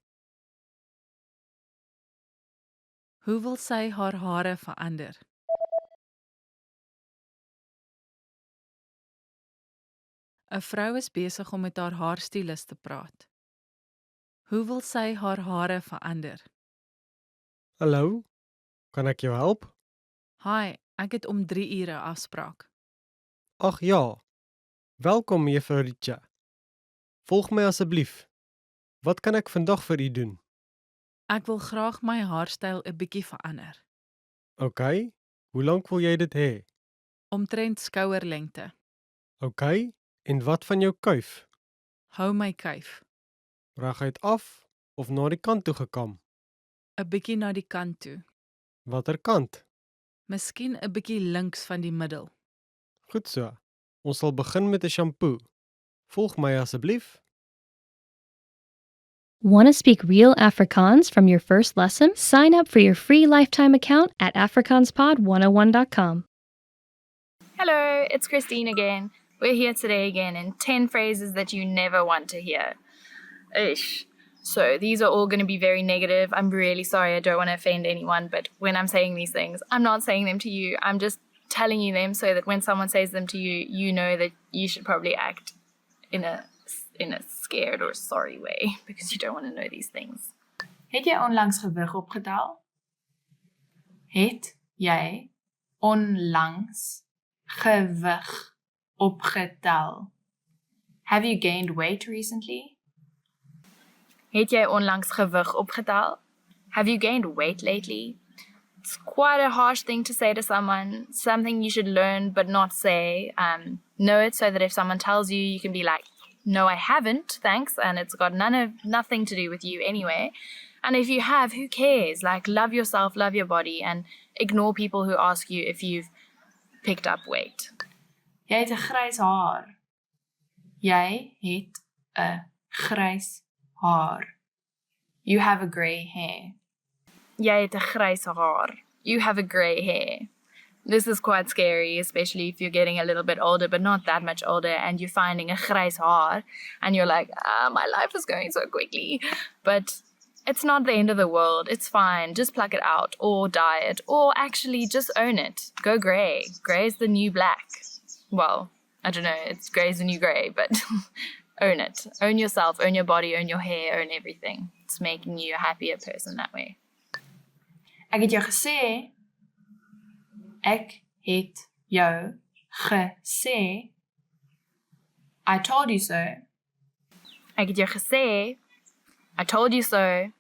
Hoe wil sy haar hare verander? ‘n Vrou is besig om met haar haarstylist te praat. Hoe wil sy haar hare verander? Hallo, kan ek jou help? Hi, ek het om 3 ure afspraak. Ag ja. Welkom, juffrou Richa. Volg my asseblief. Wat kan ek vandag vir u doen? Ek wil graag my haarstyl 'n bietjie verander. OK. Hoe lank wil jy dit hê? Omtrent skouerlengte. OK. En wat van jou kuif? Hou my kuif. Reguit af of na die kant toe gekam? 'n Bietjie na die kant toe. Watter kant? Miskien 'n bietjie links van die middel. Goed so. Ons sal begin met 'n shampoo. Volg my asseblief. Want to speak real Afrikaans from your first lesson? Sign up for your free lifetime account at afrikaanspod101.com. Hello, it's Christine again. We're here today again in 10 phrases that you never want to hear. Ish. So these are all going to be very negative. I'm really sorry, I don't want to offend anyone, but when I'm saying these things, I'm not saying them to you. I'm just telling you them so that when someone says them to you, you know that you should probably act in a scared or sorry way because you don't want to know these things. Het jy onlangs gewig opgetel? Het jy onlangs gewig opgetel? Have you gained weight recently? Het jy onlangs gewig opgetel? Have you gained weight lately? It's quite a harsh thing to say to someone, something you should learn but not say. Know it so that if someone tells you, you can be like, no, I haven't, thanks, and it's got nothing to do with you anyway. And if you have, who cares? Like, love yourself, love your body, and ignore people who ask you if you've picked up weight. Jy het 'n grys haar. Jy het 'n grys haar. You have a grey hair. Jy het 'n grys haar. You have a grey hair. This is quite scary, especially if you're getting a little bit older, but not that much older, and you're finding a grys haar, and you're like, my life is going so quickly. But it's not the end of the world. It's fine. Just pluck it out, or dye it, or actually just own it. Go grey. Grey is the new black. Well, I don't know. It's grey is the new grey, but own it. Own yourself, own your body, own your hair, own everything. It's making you a happier person that way. Ek het jou gesê. Ek het jou gesê. I told you so. Ek het jou gesê. I told you so.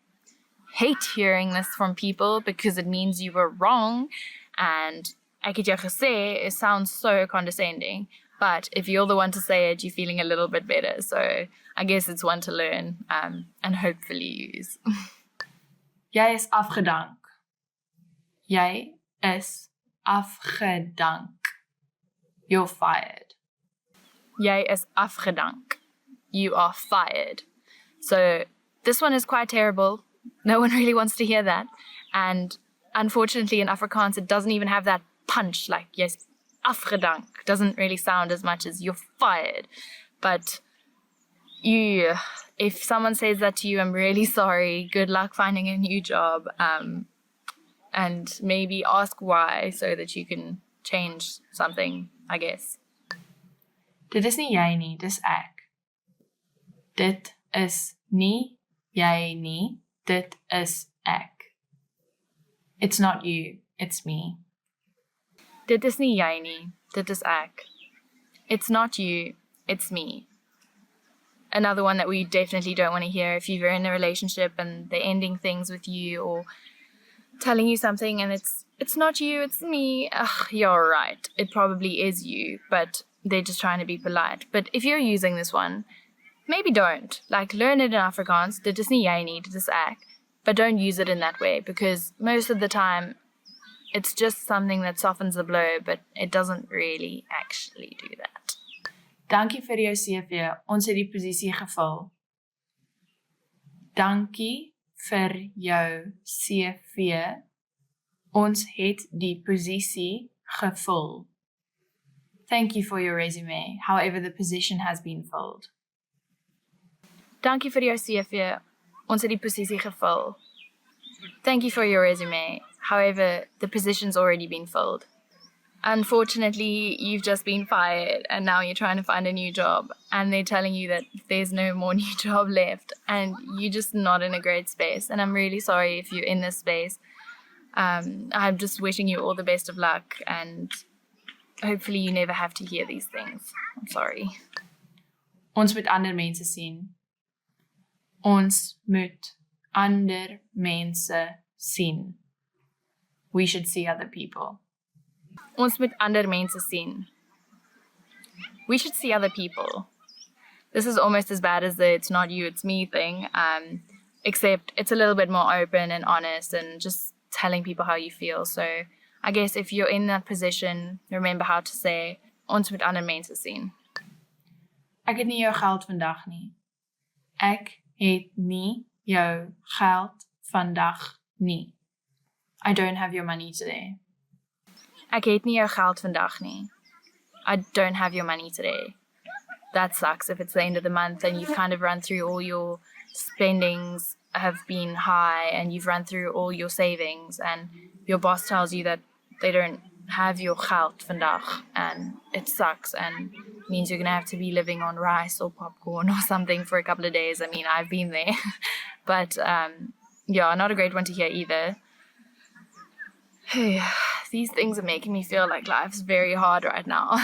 Hate hearing this from people because it means you were wrong. And ek het jou gesê, it sounds so condescending. But if you're the one to say it, you're feeling a little bit better. So I guess it's one to learn and hopefully use. Jy is afgedank. Jy is afgedank. You're fired. Jy is afgedank. You are fired. So this one is quite terrible. No one really wants to hear that. And unfortunately in Afrikaans it doesn't even have that punch. Like, yes, afgedank doesn't really sound as much as you're fired. But if someone says that to you, I'm really sorry. Good luck finding a new job. And maybe ask why so that you can change something, I guess. Dit is nie jy nie, dis ek. Dit is nie jy nie, dit is ek. It's not you, it's me. Dit is nie jy nie, dit is ek. It's not you, it's me. Another one that we definitely don't want to hear if you're in a relationship and they're ending things with you or telling you something and it's not you, it's me. Ugh, you're right. It probably is you, but they're just trying to be polite. But if you're using this one, maybe don't. Like, learn it in Afrikaans. Dit is nie jy nie, dit is ek. But don't use it in that way because most of the time it's just something that softens the blow, but it doesn't really actually do that. Dankie vir jou CV. Ons het die posisie gevul. Dankie vir jou CV. Ons het die posisie gevul. Thank you for your resume. However, the position has been filled. Dankie vir jou CV. Ons het die posisie gevul. Thank you for your resume. However, the position's already been filled. Unfortunately, you've just been fired and now you're trying to find a new job and they're telling you that there's no more new job left and you're just not in a great space. And I'm really sorry if you're in this space. I'm just wishing you all the best of luck and hopefully you never have to hear these things. I'm sorry. Ons moet ander mense sien. Ons moet ander mense sien. We should see other people. Ons moet ander mense sien. We should see other people. This is almost as bad as the it's not you, it's me thing, except it's a little bit more open and honest and just telling people how you feel. So I guess if you're in that position, remember how to say, ons moet ander mense sien. Ek het nie jou geld vandag nie. Ek het nie jou geld vandag nie. I don't have your money today. Ek het nie jou geld vandag nie. I don't have your money today. That sucks if it's the end of the month and you've kind of run through all your spendings have been high and you've run through all your savings and your boss tells you that they don't have your geld vandag and it sucks and means you're going to have to be living on rice or popcorn or something for a couple of days. I mean, I've been there. But yeah, not a great one to hear either. These things are making me feel like life's very hard right now.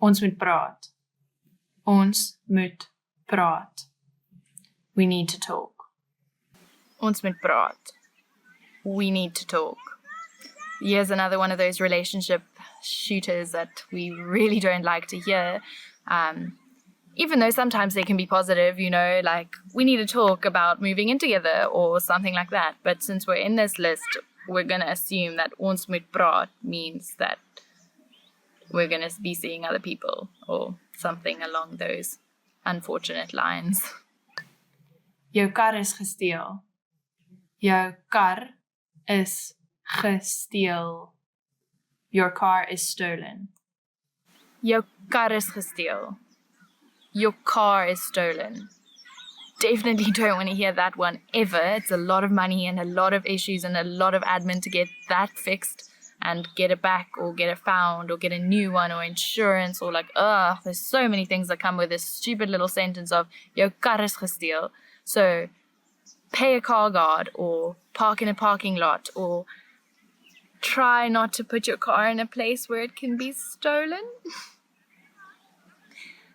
Ons moet praat. Ons moet praat. We need to talk. Ons moet praat. We need to talk. Here's another one of those relationship shooters that we really don't like to hear. Even though sometimes they can be positive, you know, like we need to talk about moving in together or something like that. But since we're in this list, we're going to assume that ons moet praat means that we're going to be seeing other people or something along those unfortunate lines. Jou kar is gesteel. Jou kar is gesteel. Your car is stolen. Jou kar is gesteel. Your car is stolen. Definitely don't want to hear that one ever. It's a lot of money and a lot of issues and a lot of admin to get that fixed and get it back or get it found or get a new one or insurance or like, there's so many things that come with this stupid little sentence of jou kar is gesteel. So pay a car guard or park in a parking lot or try not to put your car in a place where it can be stolen.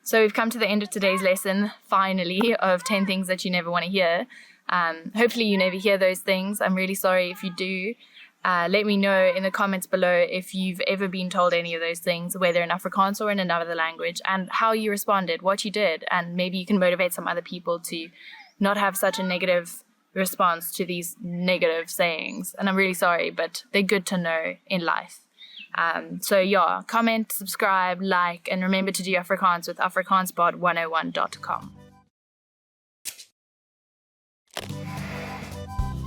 So we've come to the end of today's lesson, finally, of 10 things that you never want to hear. Hopefully you never hear those things. I'm really sorry if you do. Let me know in the comments below if you've ever been told any of those things, whether in Afrikaans or in another language, and how you responded, what you did, and maybe you can motivate some other people to not have such a negative response to these negative sayings. And I'm really sorry, but they're good to know in life. So yeah, comment, subscribe, like, and remember to do Afrikaans with afrikaanspod101.com.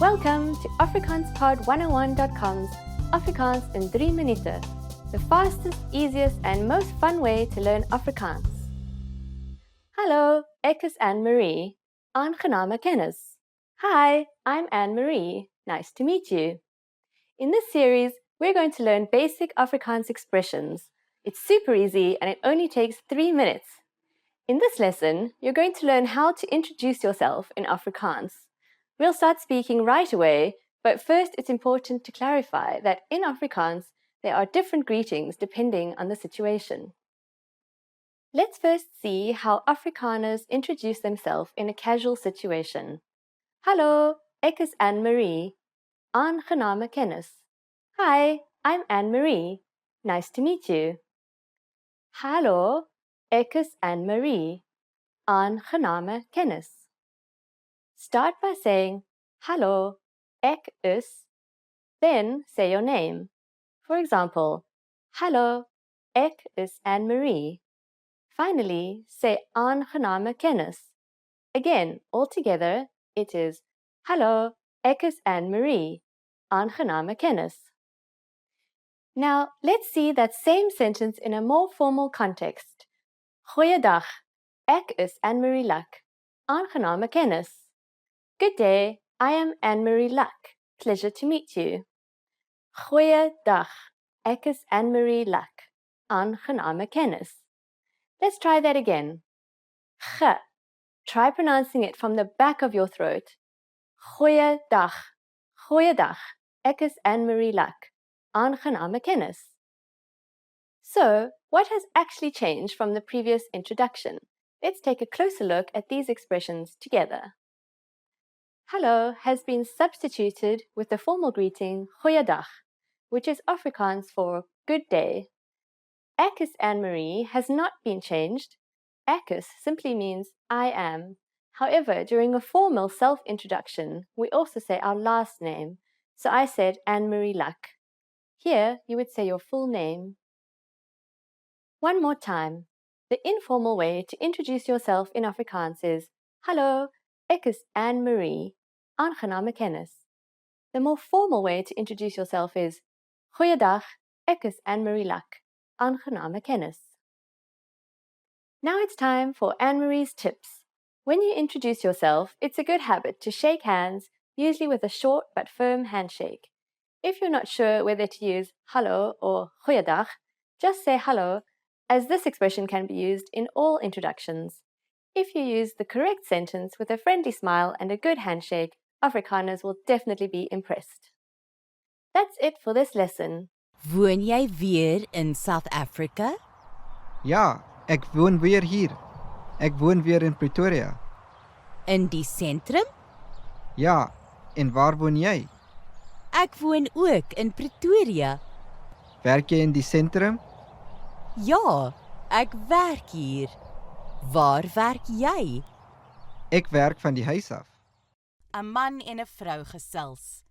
Welcome to AfrikaansPod101.com's Afrikaans in 3 minuten, the fastest, easiest and most fun way to learn Afrikaans. Hallo, ek is Anne-Marie. Aangename kennis. Hi, I'm Anne-Marie. Nice to meet you. In this series, we're going to learn basic Afrikaans expressions. It's super easy and it only takes 3 minutes. In this lesson, you're going to learn how to introduce yourself in Afrikaans. We'll start speaking right away, but first it's important to clarify that in Afrikaans, there are different greetings depending on the situation. Let's first see how Afrikaners introduce themselves in a casual situation. Hallo, ek is Anne-Marie. Aangename kennis. Hi, I'm Anne-Marie. Nice to meet you. Hallo, ek is Anne-Marie. Aangename kennis. Start by saying, Hallo, ek is, then say your name. For example, Hallo, ek is Anne-Marie. Finally, say aangename kennis. Again, all together, it is, Hallo, ek is Anne-Marie. Aangename kennis. Now, let's see that same sentence in a more formal context. Goeiedag, ek is Anne-Marie Luck. Aangename kennis. Good day, I am Anne-Marie Luck. Pleasure to meet you. Goeiedag, ek is Anne-Marie Luck. Aangename kennis. Let's try that again. G. Try pronouncing it from the back of your throat. Goeiedag, goeiedag, ek is Anne-Marie Luck. Aangename kennis. So, what has actually changed from the previous introduction? Let's take a closer look at these expressions together. Hallo has been substituted with the formal greeting goeiedag, which is Afrikaans for good day. Ek is Anne-Marie has not been changed. Ek is simply means I am. However, during a formal self-introduction, we also say our last name. So I said Anne-Marie Luck. Here, you would say your full name. One more time. The informal way to introduce yourself in Afrikaans is Hallo, ek is Anne-Marie. Aangename kennis. The more formal way to introduce yourself is Goeiedag, ek is Anne-Marie Luck. Aangename kennis. Now it's time for Anne-Marie's tips. When you introduce yourself, it's a good habit to shake hands, usually with a short but firm handshake. If you're not sure whether to use hallo or goeiedag, just say hallo, as this expression can be used in all introductions. If you use the correct sentence with a friendly smile and a good handshake, Afrikaners will definitely be impressed. That's it for this lesson. Woon jy weer in South Africa? Ja, ek woon weer hier. Ek woon weer in Pretoria. In die sentrum? Ja, en waar woon jy? Ek woon ook in Pretoria. Werk jy in die sentrum? Ja, ek werk hier. Waar werk jy? Ek werk van die huis af. 'n Man en 'n vrou gesels.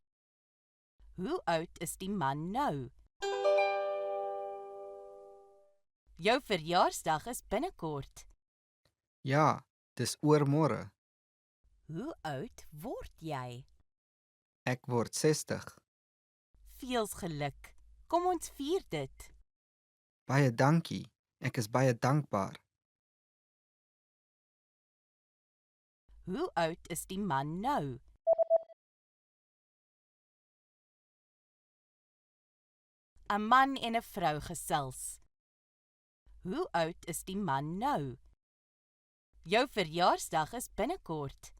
Hoe oud is die man nou? Jou verjaarsdag is binnekort. Ja, dis oormôre. Hoe oud word jy? Ek word 60. Veels geluk. Kom ons vier dit. Baie dankie. Ek is baie dankbaar. Hoe oud is die man nou? Een man en een vrou gesels. Hoe oud is die man nou? Jou verjaarsdag is binnekort.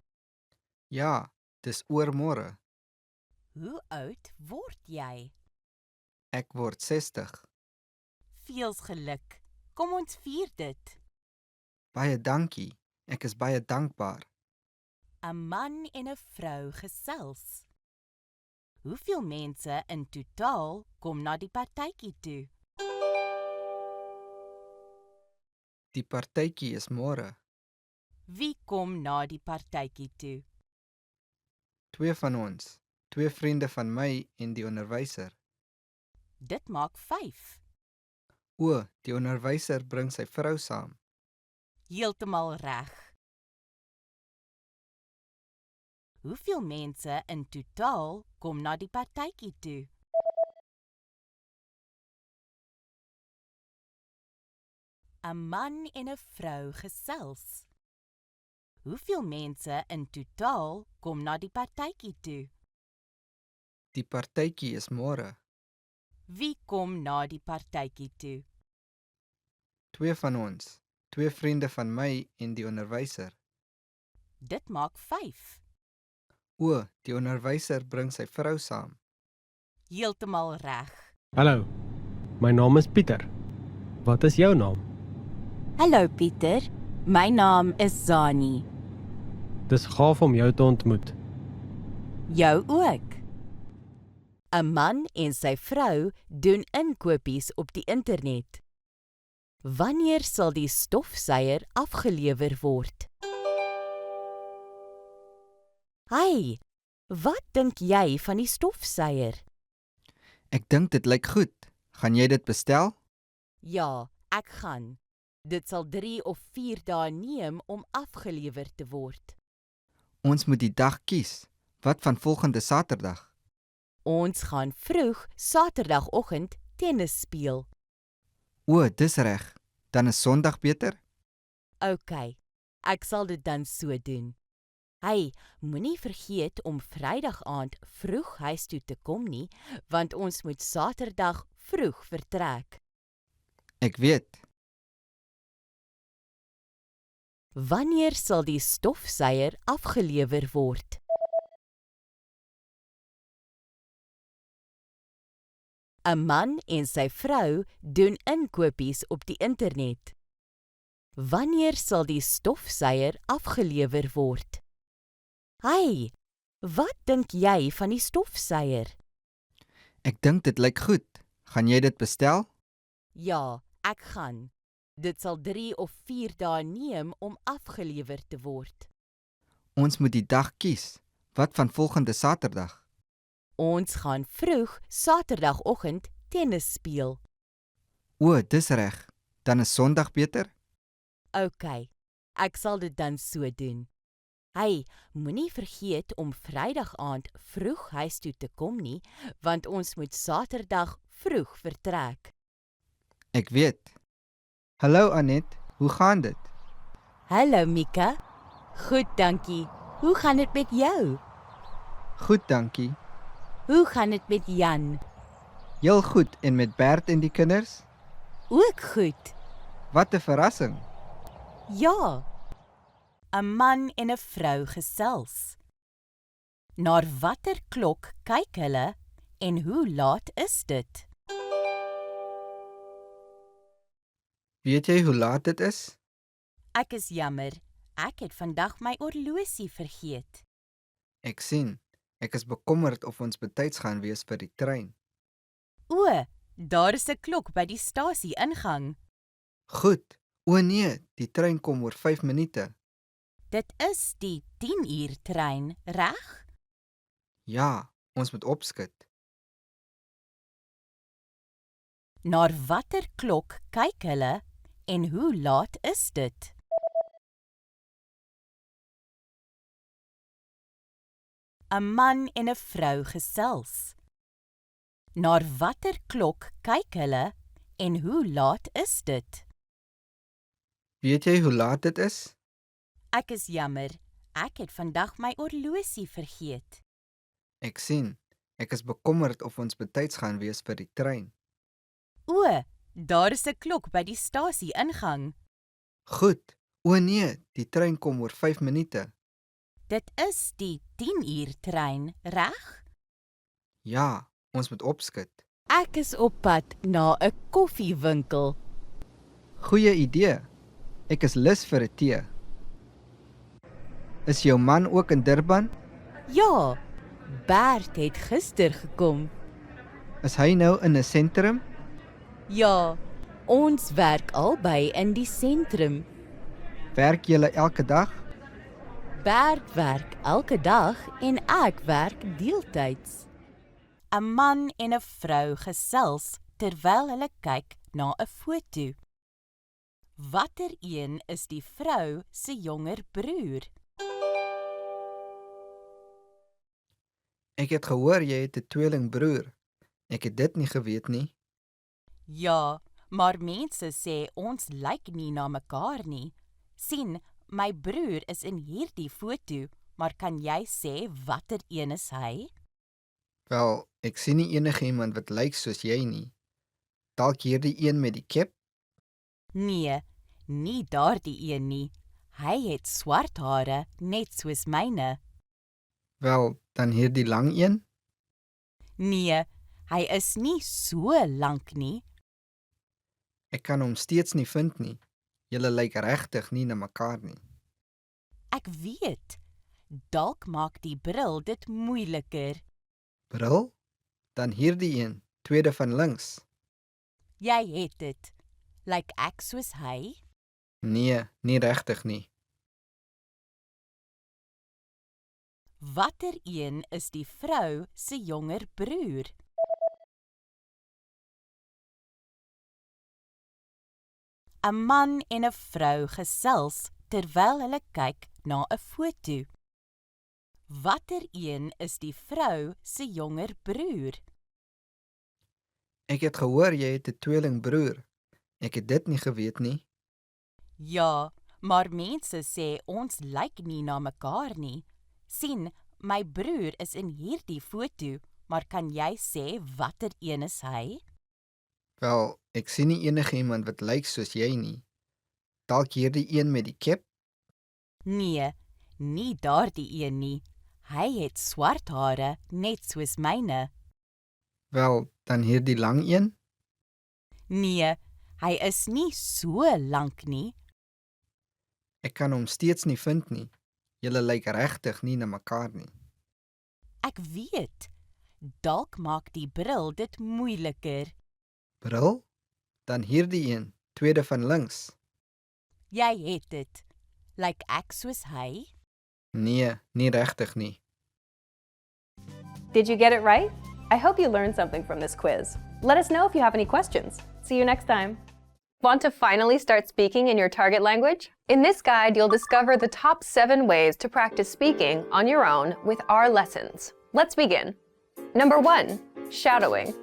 Ja, dis oormôre. Hoe oud word jy? Ek word 60. Veels geluk. Kom ons vier dit. Baie dankie. Ek is baie dankbaar. Een man en een vrou gesels. Hoeveel mense in totaal kom na die partytjie toe? Die partytjie is môre. Wie kom na die partytjie toe? 2 van ons. 2 vriende van my en die onderwyser. Dit maak 5. O, die onderwyser bring sy vrou saam. Heeltemal reg. Hoeveel mense in totaal kom na die partytjie toe? Een man en een vrou gesels. Hoeveel mense in totaal kom na die partytjie toe? Die partytjie is môre. Wie kom na die partytjie toe? 2 van ons. 2 vriende van my en die onderwyser. Dit maak 5. O, die onderwyser bring sy vrou saam. Heeltemal reg. Hallo, my naam is Pieter. Wat is jou naam? Hallo Pieter, my naam is Zani. Dis gaaf om jou te ontmoet. Jou ook. 'n Man en sy vrou doen inkopies op die internet. Wanneer sal die stofsuier afgelewer word? Hey, wat dink jy van die stofsuier? Ek dink dit lyk goed. Gaan jy dit bestel? Ja, ek gaan. Dit sal 3 of 4 dae neem om afgelewer te word. Ons moet die dag kies. Wat van volgende Saterdag? Ons gaan vroeg Saterdagoggend tennis speel. O, dis reg. Dan is Sondag beter? OK, ek sal dit dan so doen. Hey, moenie vergeet om Vrydag aand vroeg huis toe te kom nie, want ons moet Saterdag vroeg vertrek. Ek weet. Wanneer sal die stofsuier afgelewer word? ‘n man en sy vrou doen inkopies op die internet. Wanneer sal die stofsuier afgelewer word? Hey, wat dink jy van die stofsuier? Ek dink dit lyk goed. Gaan jy dit bestel? Ja, ek gaan. Dit sal 3 of 4 dae neem om afgelewer te word. Ons moet die dag kies. Wat van volgende Saterdag? Ons gaan vroeg Saterdagoggend tennis speel. O, dis reg. Dan is Sondag beter? OK, ek sal dit dan so doen. Hey, moenie vergeet om Vrydag aand vroeg huis toe te kom nie, want ons moet Saterdag vroeg vertrek. Ek weet. Hallo Anet, hoe gaan dit? Hallo Mika. Goed, dankie. Hoe gaan dit met jou? Goed, dankie. Hoe gaan dit met Jan? Heel goed en met Bert en die kinders? Ook goed. Wat 'n verrassing. Ja. 'n man en 'n vrou gesels. Na watter klok kyk hulle en hoe laat is dit? Weet jy hoe laat dit is? Ek is jammer, ek het vandag my horlosie vergeet. Ek sien. Ek is bekommerd of ons betyds gaan wees vir die trein. O, daar is 'n klok by die stasie ingang. Goed. O nee, die trein kom oor 5 minute. Dit is die 10 uur trein, reg? Ja, ons moet opskit. Na watter klok kyk hulle en hoe laat is dit? 'n man en 'n vrou gesels. Na watter klok kyk hulle en hoe laat is dit? Weet jy hoe laat dit is? Ek is jammer, ek het vandag my horlosie vergeet. Ek sien. Ek is bekommerd of ons betyds gaan wees vir die trein. O, daar is 'n klok by die stasie ingang. Goed. O nee, die trein kom oor 5 minute. Dit is die 10 uur trein, reg? Ja, ons moet opskit. Ek is op pad na 'n koffiewinkel. Goeie idee. Ek is lus vir 'n tee. Is jou man ook in Durban? Ja, Bert het gister gekom. Is hy nou in 'n sentrum? Ja, ons werk albei in die sentrum. Werk julle elke dag? Bert werk elke dag en ek werk deeltyds. 'n man en 'n vrou gesels terwyl hulle kyk na 'n foto. Watter een is die vrou se jonger broer? Ek het gehoor jy het 'n tweelingbroer. Ek het dit nie geweet nie. Ja, maar mense sê ons lyk nie na mekaar nie. Sien, my broer is in hierdie foto, maar kan jy sê watter een is hy? Wel, ek sien nie enigiemand wat lyk soos jy nie. Dalk hierdie een met die kep? Nee, nie daardie een nie. Hy het swart hare, net soos myne. Wel, dan hierdie lang een? Nee, hy is nie so lank nie. Ek kan hom steeds nie vind nie. Julle lyk regtig nie na mekaar nie. Ek weet. Dalk maak die bril dit moeiliker. Bril? Dan hierdie een, tweede van links. Jy het dit. Lyk ek soos hy? Nee, nie regtig nie. Watter een is die vrou se jonger broer? ‘n man en ‘n vrou gesels terwyl hulle kyk na ‘n foto. Watter een is die vrou se jonger broer? Ek het gehoor jy het 'n tweelingbroer. Ek het dit nie geweet nie. Ja, maar mense sê ons lyk nie na mekaar nie. Sien, my broer is in hierdie foto, maar kan jy sê watter een is hy? Wel, ek sien nie enigiemand wat lyk soos jy nie. Dalk hierdie een met die kep? Nee, nie daardie een nie. Hy het swart hare, net soos myne. Wel, dan hierdie lang een? Nee, hy is nie so lank nie. Ek kan hom steeds nie vind nie. Julle lyk regtig nie na mekaar nie. Ek weet. Dalk maak die bril dit moeiliker. Bril? Dan hierdie een, tweede van links. Jy het dit. Lyk ek soos hy? Nee, nie regtig nie. Did you get it right? I hope you learned something from this quiz. Let us know if you have any questions. See you next time. Want to finally start speaking in your target language? In this guide, you'll discover the top 7 ways to practice speaking on your own with our lessons. Let's begin. Number 1, shadowing.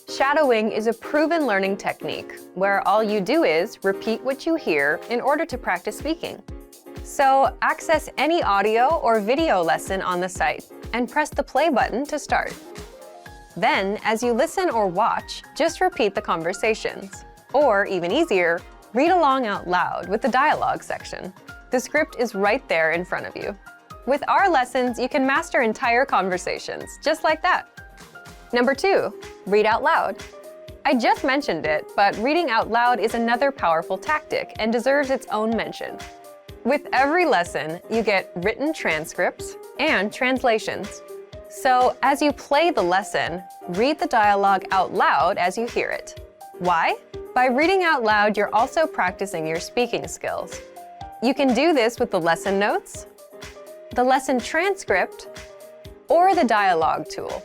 Shadowing is a proven learning technique where all you do is repeat what you hear in order to practice speaking. So access any audio or video lesson on the site and press the play button to start. Then, as you listen or watch, just repeat the conversations. Or, even easier, read along out loud with the dialogue section. The script is right there in front of you. With our lessons, you can master entire conversations, just like that. Number 2, read out loud. I just mentioned it, but reading out loud is another powerful tactic and deserves its own mention. With every lesson, you get written transcripts and translations. So, as you play the lesson, read the dialogue out loud as you hear it. Why? By reading out loud, you're also practicing your speaking skills. You can do this with the lesson notes, the lesson transcript, or the dialogue tool.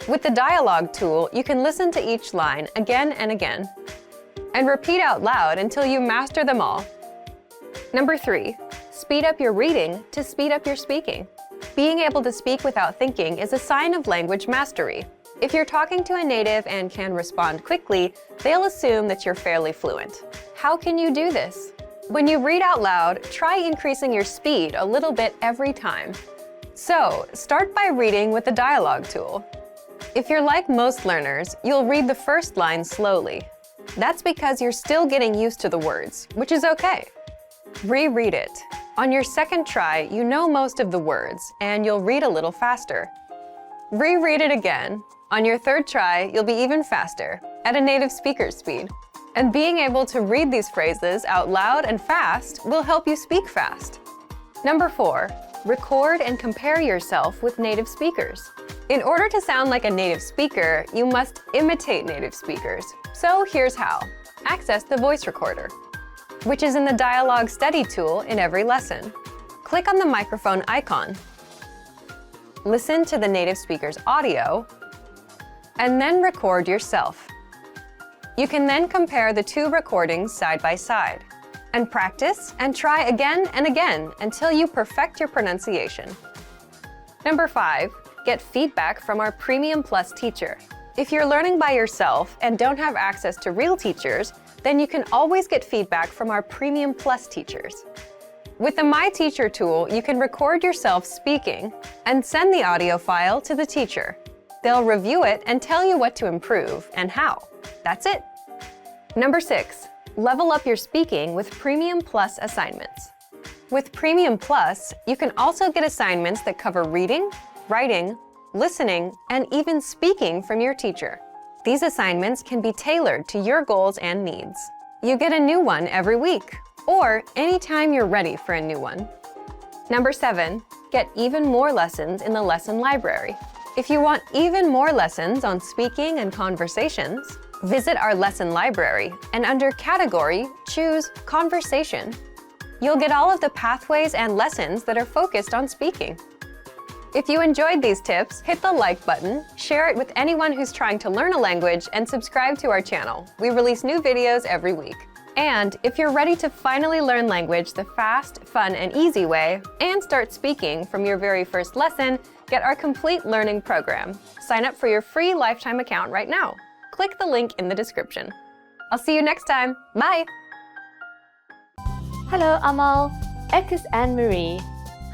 With the dialogue tool, you can listen to each line again and again, and repeat out loud until you master them all. Number 3, speed up your reading to speed up your speaking. Being able to speak without thinking is a sign of language mastery. If you're talking to a native and can respond quickly, they'll assume that you're fairly fluent. How can you do this? When you read out loud, try increasing your speed a little bit every time. So, start by reading with the dialogue tool. If you're like most learners, you'll read the first line slowly. That's because you're still getting used to the words, which is okay. Reread it. On your second try, you know most of the words, and you'll read a little faster. Reread it again. On your third try, you'll be even faster, at a native speaker's speed. And being able to read these phrases out loud and fast will help you speak fast. Number 4, record and compare yourself with native speakers. In order to sound like a native speaker, you must imitate native speakers. So here's how. Access the voice recorder, which is in the dialogue study tool in every lesson. Click on the microphone icon. Listen to the native speaker's audio, and then record yourself. You can then compare the 2 recordings side by side, and practice and try again and again until you perfect your pronunciation. Number 5, get feedback from our Premium Plus teacher. If you're learning by yourself and don't have access to real teachers, then you can always get feedback from our Premium Plus teachers. With the My Teacher tool, you can record yourself speaking and send the audio file to the teacher. They'll review it and tell you what to improve and how. That's it. Number 6, level up your speaking with Premium Plus assignments. With Premium Plus, you can also get assignments that cover reading, writing, listening, and even speaking from your teacher. These assignments can be tailored to your goals and needs. You get a new one every week, or anytime you're ready for a new one. Number 7, get even more lessons in the lesson library. If you want even more lessons on speaking and conversations, visit our lesson library and under Category, choose Conversation. You'll get all of the pathways and lessons that are focused on speaking. If you enjoyed these tips, hit the like button, share it with anyone who's trying to learn a language, and subscribe to our channel. We release new videos every week. And if you're ready to finally learn language the fast, fun, and easy way, and start speaking from your very first lesson, get our complete learning program. Sign up for your free lifetime account right now. Click the link in the description. I'll see you next time. Bye! Hallo almal, ek is Anne-Marie.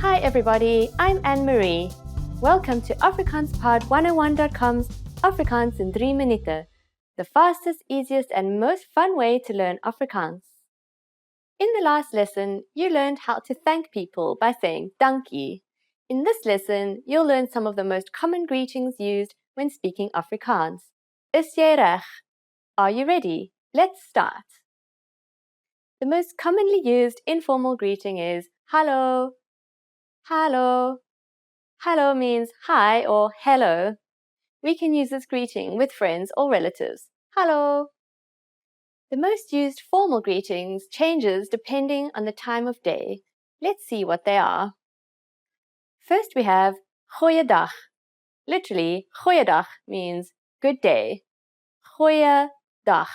Hi everybody, I'm Anne-Marie. Welcome to AfrikaansPod101.com's Afrikaans in 3 minuten, the fastest, easiest and most fun way to learn Afrikaans. In the last lesson, you learned how to thank people by saying dankie. In this lesson, you'll learn some of the most common greetings used when speaking Afrikaans. Is jy reg? Are you ready? Let's start. The most commonly used informal greeting is hallo. Hallo. Hallo means hi or hello. We can use this greeting with friends or relatives. Hallo. The most used formal greetings changes depending on the time of day. Let's see what they are. First we have goeiedag. Literally, goeiedag means good day. Goeiedag.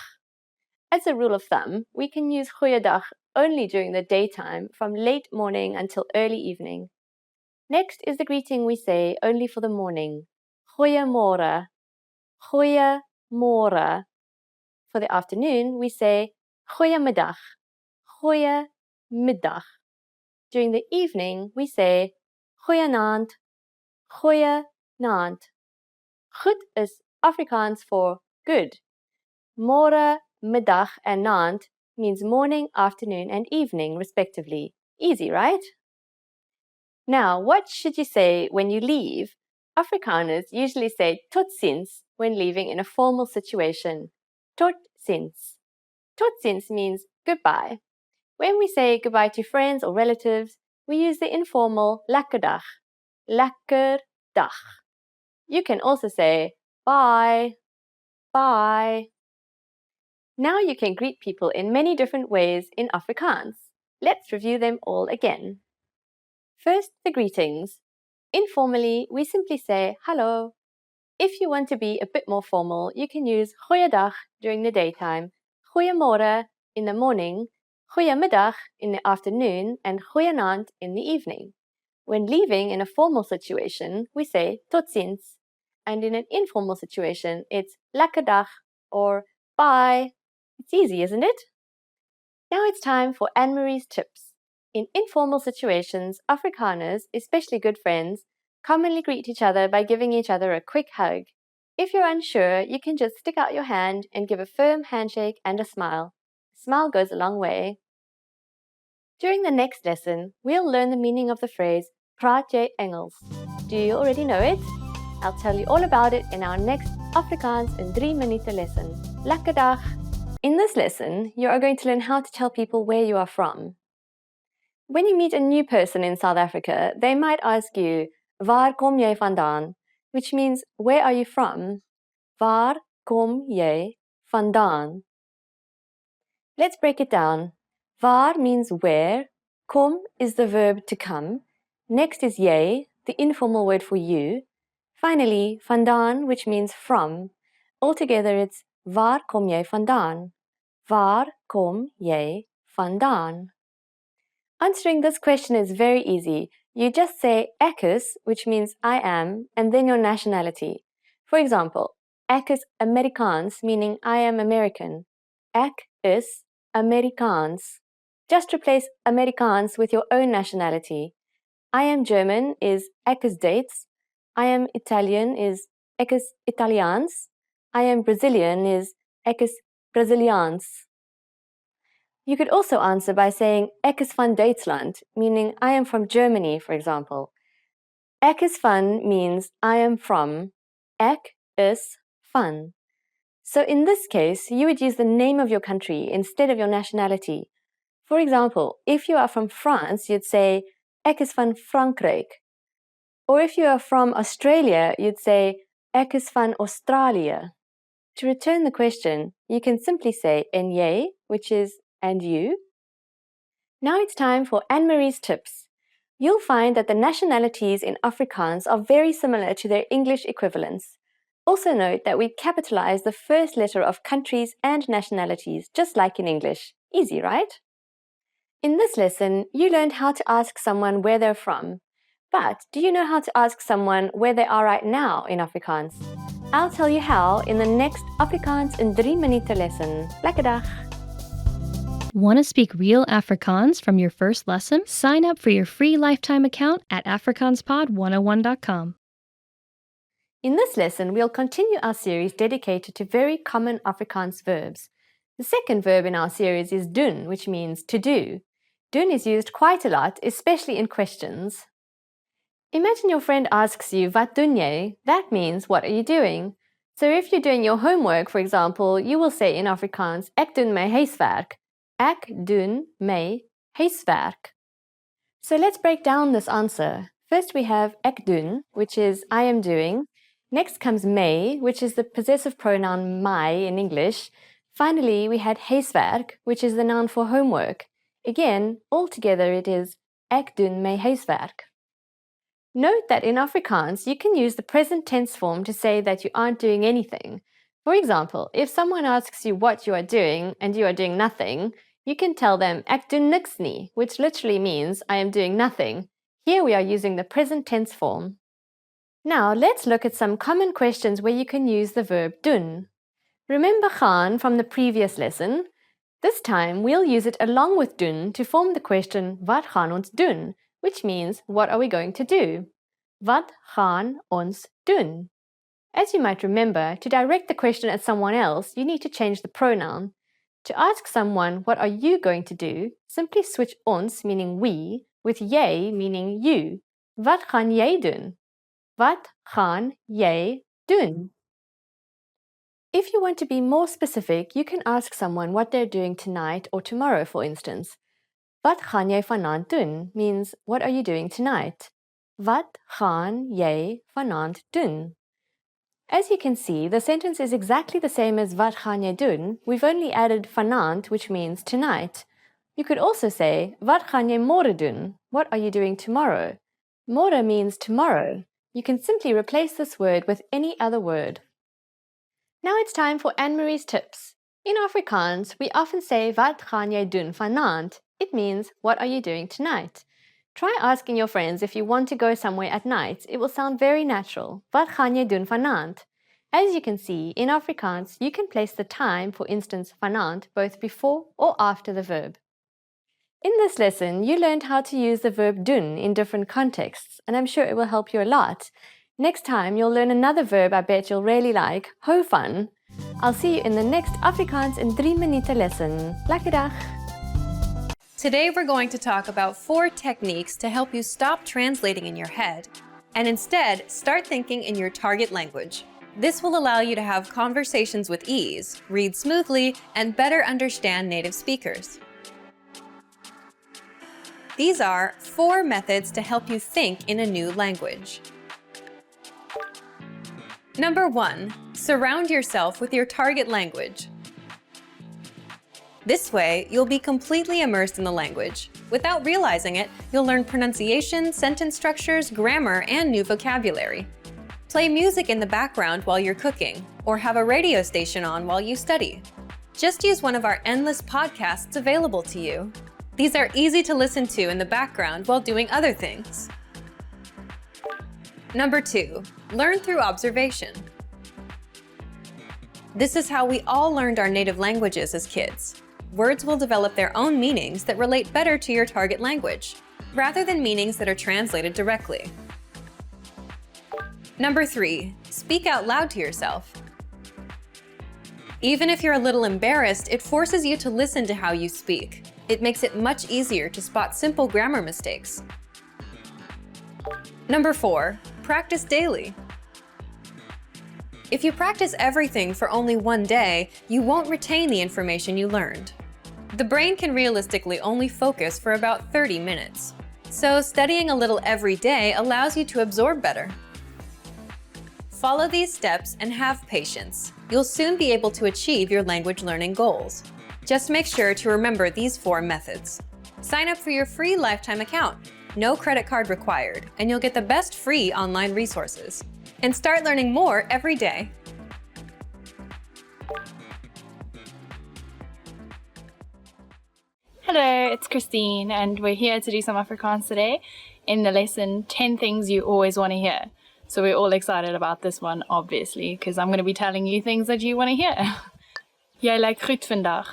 As a rule of thumb, we can use goeiedag only during the daytime from late morning until early evening. Next is the greeting we say only for the morning. Goeiemôre. Goeiemôre. For the afternoon, we say goeiemiddag. Goeiemiddag. During the evening, we say goeienaand. Goeienaand. Goed is Afrikaans for good. Môre, middag, and naand means morning, afternoon, and evening, respectively. Easy, right? Now, what should you say when you leave? Afrikaners usually say tot ziens when leaving in a formal situation. Tot ziens. Tot ziens means goodbye. When we say goodbye to friends or relatives, we use the informal lekker dag. Lekker dag. You can also say bye. Bye. Now you can greet people in many different ways in Afrikaans. Let's review them all again. First, the greetings. Informally, we simply say hallo. If you want to be a bit more formal, you can use goeiedag during the daytime, goeiemôre in the morning, goeiemiddag in the afternoon, and goeienaand in the evening. When leaving in a formal situation, we say tot ziens. And in an informal situation, it's lekker dag or bye. It's easy, isn't it? Now it's time for Anne-Marie's tips. In informal situations, Afrikaners, especially good friends, commonly greet each other by giving each other a quick hug. If you're unsure, you can just stick out your hand and give a firm handshake and a smile. A smile goes a long way. During the next lesson, we'll learn the meaning of the phrase praat jy Engels. Do you already know it? I'll tell you all about it in our next Afrikaans in 3 minuten lesson. Lekker dag! In this lesson, you are going to learn how to tell people where you are from. When you meet a new person in South Africa, they might ask you, waar kom jy vandaan? Which means, where are you from? Waar kom jy vandaan? Let's break it down. Waar means where, kom is the verb to come, next is jy, the informal word for you, finally vandaan, which means from. Altogether it's waar kom jy vandaan? Waar kom jy vandaan? Answering this question is very easy. You just say ek is, which means I am, and then your nationality. For example, ek is Amerikaans, meaning I am American. Ek is Amerikaans. Just replace Amerikaans with your own nationality. I am German is ek is Duits. I am Italian is ek is Italiaans. I am Brazilian is ek is Braziliaans. You could also answer by saying ek is van Duitsland, meaning I am from Germany, for example. Ek is van means I am from. Ek is van. So in this case, you would use the name of your country instead of your nationality. For example, if you are from France, you'd say ek is van Frankryk. Or if you are from Australia, you'd say ek is van Australië. To return the question, you can simply say en jy, which is and you. Now it's time for Anne-Marie's tips. You'll find that the nationalities in Afrikaans are very similar to their English equivalents. Also note that we capitalize the first letter of countries and nationalities, just like in English. Easy, right? In this lesson, you learned how to ask someone where they're from. But do you know how to ask someone where they are right now in Afrikaans? I'll tell you how in the next Afrikaans in 3 minute lesson. Lekker dag! Want to speak real Afrikaans from your first lesson? Sign up for your free lifetime account at afrikaanspod101.com. In this lesson, we'll continue our series dedicated to very common Afrikaans verbs. The second verb in our series is doen, which means to do. Doen is used quite a lot, especially in questions. Imagine your friend asks you, wat doen jy? That means, what are you doing? So if you're doing your homework, for example, you will say in Afrikaans, ek doen my huiswerk. Ek doen my huiswerk. So let's break down this answer. First we have ek doen, which is I am doing. Next comes my, which is the possessive pronoun my in English. Finally, we had huiswerk, which is the noun for homework. Again, altogether it is ek doen my huiswerk. Note that in Afrikaans, you can use the present tense form to say that you aren't doing anything. For example, if someone asks you what you are doing and you are doing nothing, you can tell them ek doen niks nie, which literally means I am doing nothing. Here we are using the present tense form. Now let's look at some common questions where you can use the verb doen. Remember gaan from the previous lesson? This time we'll use it along with doen to form the question wat gaan ons doen, which means what are we going to do? Wat gaan ons doen? As you might remember, to direct the question at someone else, you need to change the pronoun. To ask someone what are you going to do, simply switch ons meaning we with jy meaning you. Wat gaan jy doen? Wat gaan jy doen? If you want to be more specific, you can ask someone what they're doing tonight or tomorrow, for instance. Wat gaan jy vanaand doen means what are you doing tonight? Wat gaan jy vanaand doen? As you can see, the sentence is exactly the same as wat gaan jy doen. We've only added vanaand, which means tonight. You could also say wat gaan jy môre doen? What are you doing tomorrow? Môre means tomorrow. You can simply replace this word with any other word. Now it's time for Anne-Marie's tips. In Afrikaans, we often say wat gaan jy doen vanaand? It means what are you doing tonight? Try asking your friends if you want to go somewhere at night. It will sound very natural. Wat gaan jy doen vanaand? As you can see, in Afrikaans, you can place the time, for instance, vanaand, both before or after the verb. In this lesson, you learned how to use the verb doen in different contexts, and I'm sure it will help you a lot. Next time, you'll learn another verb I bet you'll really like, hou van. I'll see you in the next Afrikaans in 3 minute lesson. Lekker dag! Today we're going to talk about 4 techniques to help you stop translating in your head and instead start thinking in your target language. This will allow you to have conversations with ease, read smoothly, and better understand native speakers. These are 4 methods to help you think in a new language. Number 1, surround yourself with your target language. This way, you'll be completely immersed in the language. Without realizing it, you'll learn pronunciation, sentence structures, grammar, and new vocabulary. Play music in the background while you're cooking, or have a radio station on while you study. Just use one of our endless podcasts available to you. These are easy to listen to in the background while doing other things. Number 2, learn through observation. This is how we all learned our native languages as kids. Words will develop their own meanings that relate better to your target language, rather than meanings that are translated directly. Number 3, speak out loud to yourself. Even if you're a little embarrassed, it forces you to listen to how you speak. It makes it much easier to spot simple grammar mistakes. Number 4, practice daily. If you practice everything for only one day, you won't retain the information you learned. The brain can realistically only focus for about 30 minutes. So studying a little every day allows you to absorb better. Follow these steps and have patience. You'll soon be able to achieve your language learning goals. Just make sure to remember these 4 methods. Sign up for your free lifetime account. No credit card required, and you'll get the best free online resources. And start learning more every day. Hello, it's Christine, and we're here to do some Afrikaans today in the lesson 10 Things You Always Want to Hear. So we're all excited about this one, obviously, because I'm going to be telling you things that you want to hear. Jy lyk goed vandag.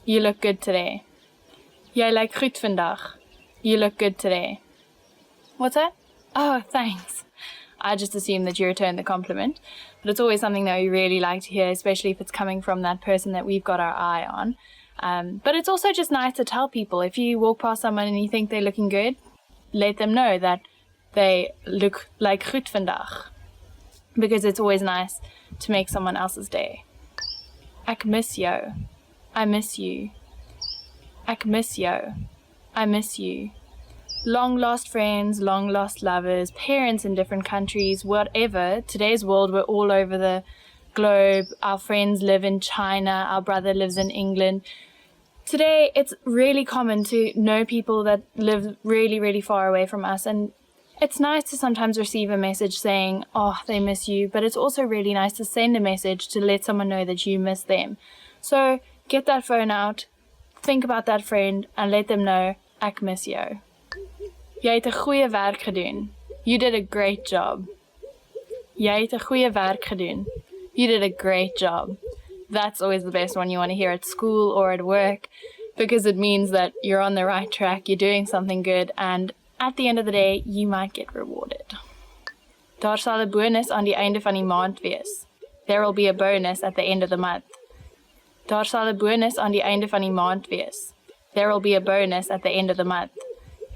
You look good today. Jy lyk goed vandag. You look good today. What's that? Oh, thanks. I just assume that you returned the compliment, but it's always something that we really like to hear, especially if it's coming from that person that we've got our eye on. But it's also just nice to tell people, if you walk past someone and you think they're looking good, let them know that they look like goed vandag, because it's always nice to make someone else's day. Ek mis jou. I miss you. Ek mis jou. I miss you. Long lost friends, long lost lovers, parents in different countries, whatever. Today's world, we're all over the globe. Our friends live in China. Our brother lives in England. Today, it's really common to know people that live really, really far away from us. And it's nice to sometimes receive a message saying, oh, they miss you. But it's also really nice to send a message to let someone know that you miss them. So get that phone out, think about that friend, and let them know, ek mis jou. Jy het 'n goeie werk gedoen. You did a great job. Jy het 'n goeie werk gedoen. You did a great job. That's always the best one you want to hear at school or at work, because it means that you're on the right track, you're doing something good, and at the end of the day, you might get rewarded. Daar sal 'n bonus aan die einde van die maand wees. There will be a bonus at the end of the month. Daar sal 'n bonus aan die einde van die maand wees. There will be a bonus at the end of the month.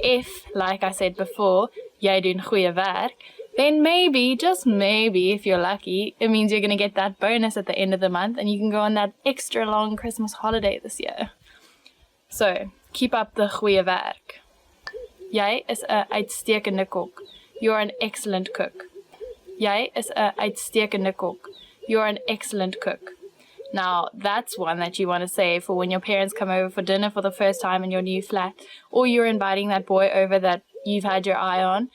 If, like I said before, jy doen goeie werk, then maybe, just maybe, if you're lucky, it means you're going to get that bonus at the end of the month and you can go on that extra long Christmas holiday this year. So, keep up the goeie werk. Jy is 'n uitstekende kok. You're an excellent cook. Jy is 'n uitstekende kok. You're an excellent cook. Now, that's one that you want to say for when your parents come over for dinner for the first time in your new flat, or you're inviting that boy over that you've had your eye on,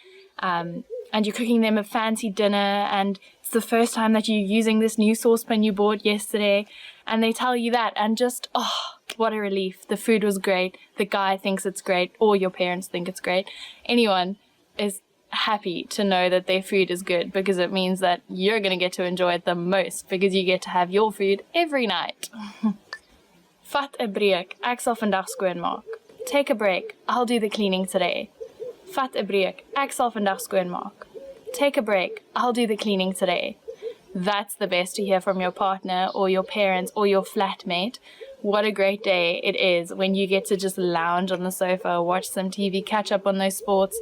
and you're cooking them a fancy dinner, and it's the first time that you're using this new saucepan you bought yesterday, and they tell you that, and just, oh, what a relief. The food was great, the guy thinks it's great, or your parents think it's great. Anyone is happy to know that their food is good, because it means that you're going to get to enjoy it the most, because you get to have your food every night. Vat 'n breek, ek sal vandag skoonmaak. Take a break, I'll do the cleaning today. Vat 'n breek, ek sal vandag skoonmaak. Take a break, I'll do the cleaning today. That's the best to hear from your partner or your parents or your flatmate. What a great day it is when you get to just lounge on the sofa, watch some TV, catch up on those sports,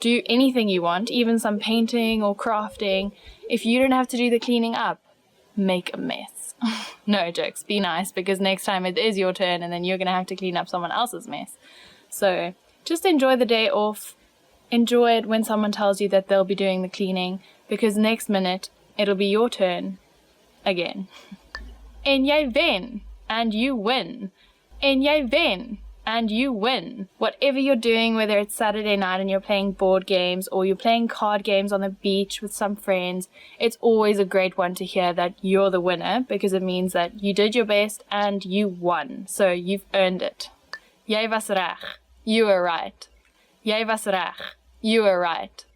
do anything you want, even some painting or crafting. If you don't have to do the cleaning up, make a mess. No jokes, be nice, because next time it is your turn and then you're going to have to clean up someone else's mess. So just enjoy the day off. Enjoy it when someone tells you that they'll be doing the cleaning, because next minute it'll be your turn again. En jy wen, and you win. En jy wen, and you win. Whatever you're doing, whether it's Saturday night and you're playing board games or you're playing card games on the beach with some friends, it's always a great one to hear that you're the winner, because it means that you did your best and you won. So you've earned it. Jy was reg. You were right. Jy was reg. You were right.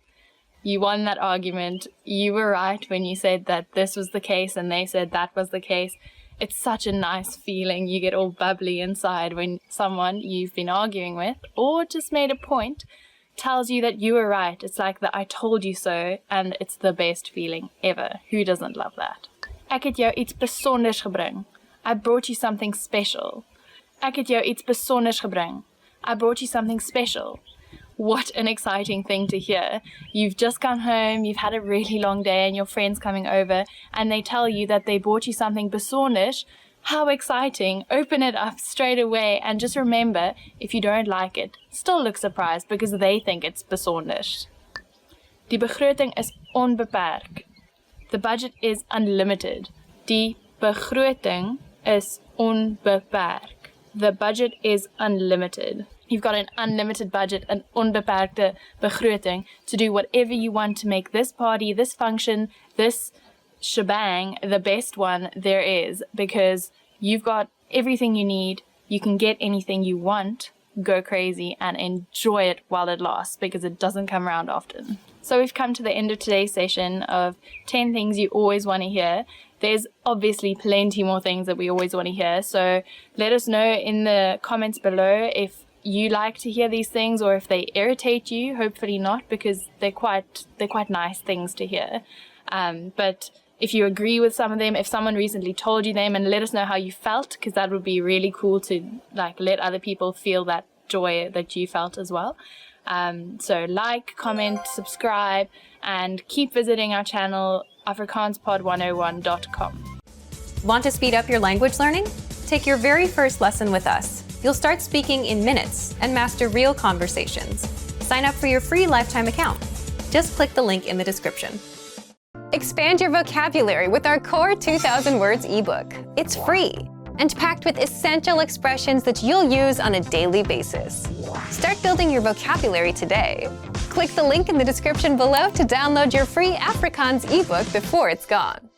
You won that argument. You were right when you said that this was the case and they said that was the case. It's such a nice feeling. You get all bubbly inside when someone you've been arguing with, or just made a point, tells you that you were right. It's like the I told you so, and it's the best feeling ever. Who doesn't love that? Ek het jou iets besonders gebring. I brought you something special. Ek het jou iets besonders gebring. I brought you something special. What an exciting thing to hear. You've just come home, you've had a really long day, and your friend's coming over, and they tell you that they bought you something besonders. How exciting. Open it up straight away, and just remember, if you don't like it, still look surprised, because they think it's besonders. Die begroting is onbeperk. The budget is unlimited. Die begroting is onbeperk. The budget is unlimited. You've got an unlimited budget, an onbeperkte begroting, to do whatever you want to make this party, this function, this shebang the best one there is, because you've got everything you need you can get anything you want, go crazy, and enjoy it while it lasts, because it doesn't come around often. So we've come to the end of today's session of 10 things you always want to hear. There's obviously plenty more things that we always want to hear, so let us know in the comments below if you like to hear these things or if they irritate you. Hopefully not, because they're quite nice things to hear. But if you agree with some of them, if someone recently told you them, and let us know how you felt, because that would be really cool to let other people feel that joy that you felt as well. So like, comment, subscribe, and keep visiting our channel, afrikaanspod101.com. Want to speed up your language learning? Take your very first lesson with us. You'll start speaking in minutes and master real conversations. Sign up for your free lifetime account. Just click the link in the description. Expand your vocabulary with our Core 2000 Words ebook. It's free and packed with essential expressions that you'll use on a daily basis. Start building your vocabulary today. Click the link in the description below to download your free Afrikaans ebook before it's gone.